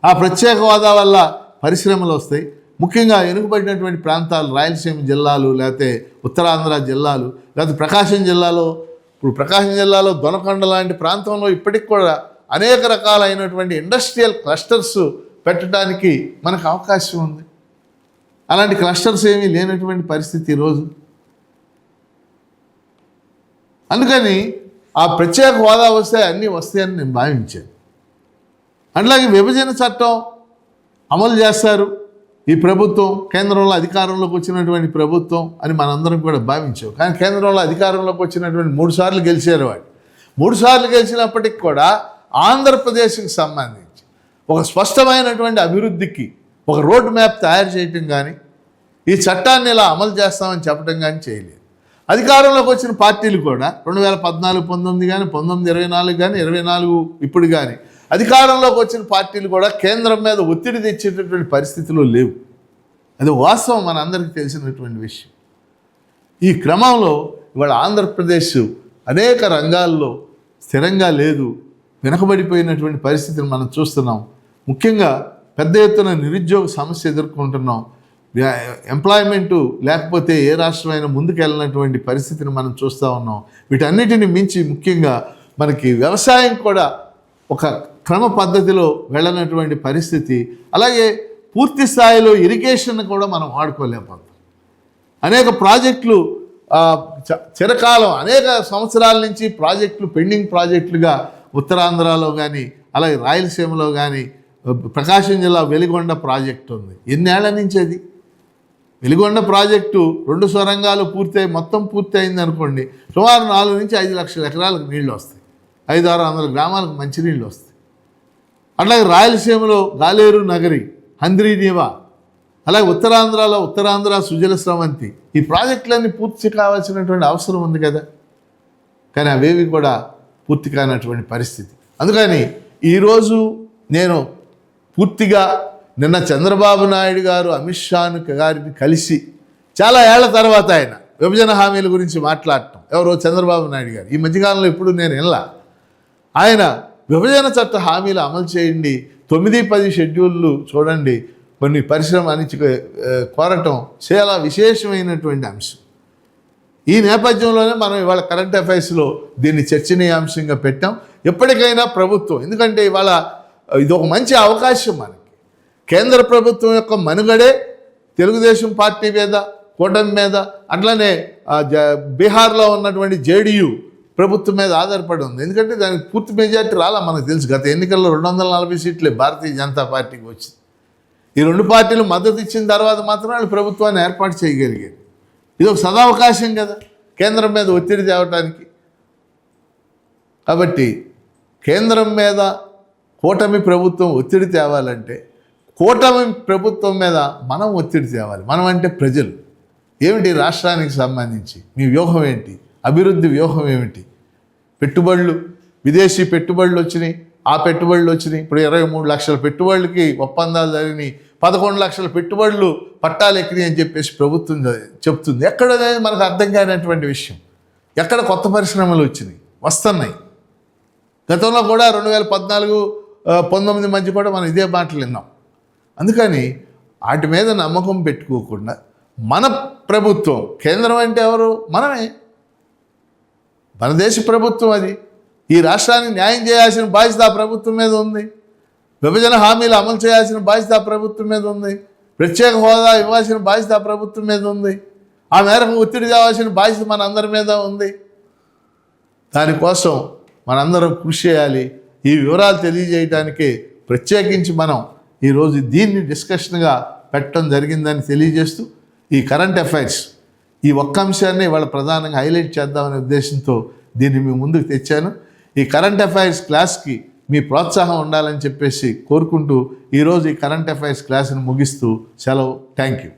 ఆ ప్రత్యేక హోదా వల్ల పరిశ్రమలు వస్తాయి. ముఖ్యంగా వెనుకబడినటువంటి ప్రాంతాలు, రాయలసీమ జిల్లాలు, లేకపోతే ఉత్తరాంధ్ర జిల్లాలు, లేకపోతే ప్రకాశం జిల్లాలో, ఇప్పుడు ప్రకాశం జిల్లాలో దొనకొండ లాంటి ప్రాంతంలో ఇప్పటికి కూడా అనేక రకాలైనటువంటి ఇండస్ట్రియల్ క్లస్టర్స్ పెట్టడానికి మనకు అవకాశం ఉంది. అలాంటి క్లస్టర్స్ ఏమీ లేనటువంటి పరిస్థితి ఈరోజు. అందుకని ఆ ప్రత్యేక హోదా వస్తే అన్నీ వస్తాయని నేను భావించాను. అట్లాగే విభజన చట్టం అమలు చేస్తారు ఈ ప్రభుత్వం, కేంద్రంలో అధికారంలోకి వచ్చినటువంటి ప్రభుత్వం అని మనందరం కూడా భావించాం. కానీ కేంద్రంలో అధికారంలోకి వచ్చినటువంటి 3 సార్లు గెలిచారు. వాడు 3 సార్లు గెలిచినప్పటికి కూడా ఆంధ్రప్రదేశ్కి సంబంధించి ఒక స్పష్టమైనటువంటి అభివృద్ధికి ఒక రోడ్ మ్యాప్ తయారు చేయటం కానీ, ఈ చట్టాన్ని ఇలా అమలు చేస్తామని చెప్పడం కానీ చేయలేదు. అధికారంలోకి వచ్చిన పార్టీలు కూడా 2014, 19 కానీ, 19, 24 కానీ, 24 ఇప్పుడు కానీ అధికారంలోకి వచ్చిన పార్టీలు కూడా కేంద్రం మీద ఒత్తిడి తెచ్చేటటువంటి పరిస్థితులు లేవు. అది వాస్తవం, మన అందరికీ తెలిసినటువంటి విషయం. ఈ క్రమంలో ఇవాళ ఆంధ్రప్రదేశ్ అనేక రంగాల్లో స్థిరంగా లేదు, వెనకబడిపోయినటువంటి పరిస్థితిని మనం చూస్తున్నాం. ముఖ్యంగా పెద్ద ఎత్తున నిరుద్యోగ సమస్య ఎదుర్కొంటున్నాం. ఎంప్లాయ్మెంటు లేకపోతే ఏ రాష్ట్రమైనా ముందుకెళ్ళినటువంటి పరిస్థితిని మనం చూస్తూ ఉన్నాం. వీటన్నిటిని మించి ముఖ్యంగా మనకి వ్యవసాయం కూడా ఒక క్రమ పద్ధతిలో వెళ్ళనటువంటి పరిస్థితి. అలాగే పూర్తి స్థాయిలో ఇరిగేషన్ కూడా మనం వాడుకోలేకపోతాం. అనేక ప్రాజెక్టులు చిరకాలం అనేక సంవత్సరాల నుంచి ప్రాజెక్టులు పెండింగ్ ప్రాజెక్టులుగా ఉత్తరాంధ్రలో కానీ, అలాగే రాయలసీమలో కానీ, ప్రకాశం జిల్లా వెలిగొండ ప్రాజెక్టు ఉంది. ఎన్నేళ్ల నుంచి అది వెలిగొండ ప్రాజెక్టు 2 సొరంగాలు పూర్తయి మొత్తం పూర్తి అయింది అనుకోండి, సుమారు 4 నుంచి 5 లక్షల ఎకరాలకు నీళ్లు వస్తాయి, 500-600 గ్రామాలకు మంచినీళ్ళు వస్తాయి. అట్లాగే రాయలసీమలో గాలేరు నగరి, హంద్రీనీవా, అలాగే ఉత్తరాంధ్రలో ఉత్తరాంధ్ర సుజల స్రవంతి, ఈ ప్రాజెక్టులన్నీ పూర్తి కావాల్సినటువంటి అవసరం ఉంది కదా. కానీ అవేవి కూడా పూర్తి కానటువంటి పరిస్థితి. అందుకని ఈరోజు నేను పూర్తిగా నిన్న చంద్రబాబు నాయుడు గారు అమిత్ షాను గారిని కలిసి చాలా ఏళ్ల తర్వాత ఆయన విభజన హామీల గురించి మాట్లాడటం, ఎవరో చంద్రబాబు నాయుడు గారు, ఈ మధ్యకాలంలో ఎప్పుడు నేను వినలా. ఆయన విభజన చట్ట హామీలు అమలు చేయండి, 9-10 షెడ్యూళ్ళు చూడండి, కొన్ని పరిశ్రమ నుంచి కోరటం చాలా విశేషమైనటువంటి అంశం. ఈ నేపథ్యంలోనే మనం ఇవాళ కరెంట్ అఫైర్స్లో దీన్ని చర్చనీయాంశంగా పెట్టాం. ఎప్పటికైనా ప్రభుత్వం, ఎందుకంటే ఇవాళ ఇది ఒక మంచి అవకాశం మనకి. కేంద్ర ప్రభుత్వం యొక్క మనుగడే తెలుగుదేశం పార్టీ మీద, కూటమి మీద, అట్లనే బీహార్లో ఉన్నటువంటి JDU ప్రభుత్వం మీద ఆధారపడి ఉంది. ఎందుకంటే దానికి పూర్తి మెజార్టీ రాలా మనకు తెలుసు. గత ఎన్నికల్లో 240 సీట్లే భారతీయ జనతా పార్టీకి వచ్చింది. ఈ 2 పార్టీలు మద్దతు ఇచ్చిన తర్వాత మాత్రం వాళ్ళు ప్రభుత్వాన్ని ఏర్పాటు చేయగలిగారు. ఇది ఒక సదావకాశం కదా కేంద్రం మీద ఒత్తిడి తేవటానికి. కాబట్టి కేంద్రం మీద కూటమి ప్రభుత్వం ఒత్తిడి తేవాలంటే కూటమి ప్రభుత్వం మీద మనం ఒత్తిడి తేవాలి. మనం అంటే ప్రజలు. ఏమిటి రాష్ట్రానికి సంబంధించి మీ వ్యూహం ఏంటి, అభివృద్ధి వ్యూహం ఏమిటి? పెట్టుబడులు, విదేశీ పెట్టుబడులు వచ్చినాయి, ఆ పెట్టుబడులు వచ్చినాయి. ఇప్పుడు 23 లక్షల పెట్టుబడులకి ఒప్పందాలు జరిగినాయి, 11 లక్షల పెట్టుబడులు పట్టాలు ఎక్కినాయి అని చెప్పేసి ప్రభుత్వం చెప్తుంది. ఎక్కడ అనేది మనకు అర్థం కానటువంటి విషయం. ఎక్కడ కొత్త పరిశ్రమలు వచ్చినాయి, వస్తున్నాయి. గతంలో కూడా 2014-19 మధ్య కూడా మనం ఇదే మాటలు విన్నాం. అందుకని వాటి మీద నమ్మకం పెట్టుకోకుండా మన ప్రభుత్వం. కేంద్రం అంటే ఎవరు? మనమే. మన దేశ ప్రభుత్వం అది. ఈ రాష్ట్రానికి న్యాయం చేయాల్సిన బాధ్యత ఆ ప్రభుత్వం మీద ఉంది. విభజన హామీలు అమలు చేయాల్సిన బాధ్యత ఆ ప్రభుత్వం మీద ఉంది. ప్రత్యేక హోదా ఇవ్వాల్సిన బాధ్యత ఆ ప్రభుత్వం మీద ఉంది. ఆ మేరకు ఒత్తిడి కావాల్సిన బాధ్యత మన అందరి మీద ఉంది. దానికోసం మనందరం కృషి చేయాలి. ఈ వివరాలు తెలియజేయడానికే ప్రత్యేకించి మనం ఈరోజు దీన్ని డిస్కషన్గా పెట్టడం జరిగిందని తెలియజేస్తూ, ఈ కరెంట్ అఫైర్స్ ఈ ఒక్క అంశాన్ని ఇవాళ ప్రధానంగా హైలైట్ చేద్దామనే ఉద్దేశంతో దీన్ని మీ ముందుకు తెచ్చాను. ఈ కరెంట్ అఫైర్స్ క్లాస్కి మీ ప్రోత్సాహం ఉండాలని చెప్పేసి కోరుకుంటూ ఈరోజు ఈ కరెంట్ అఫైర్స్ క్లాస్ని ముగిస్తూ సెలవు. Thank you.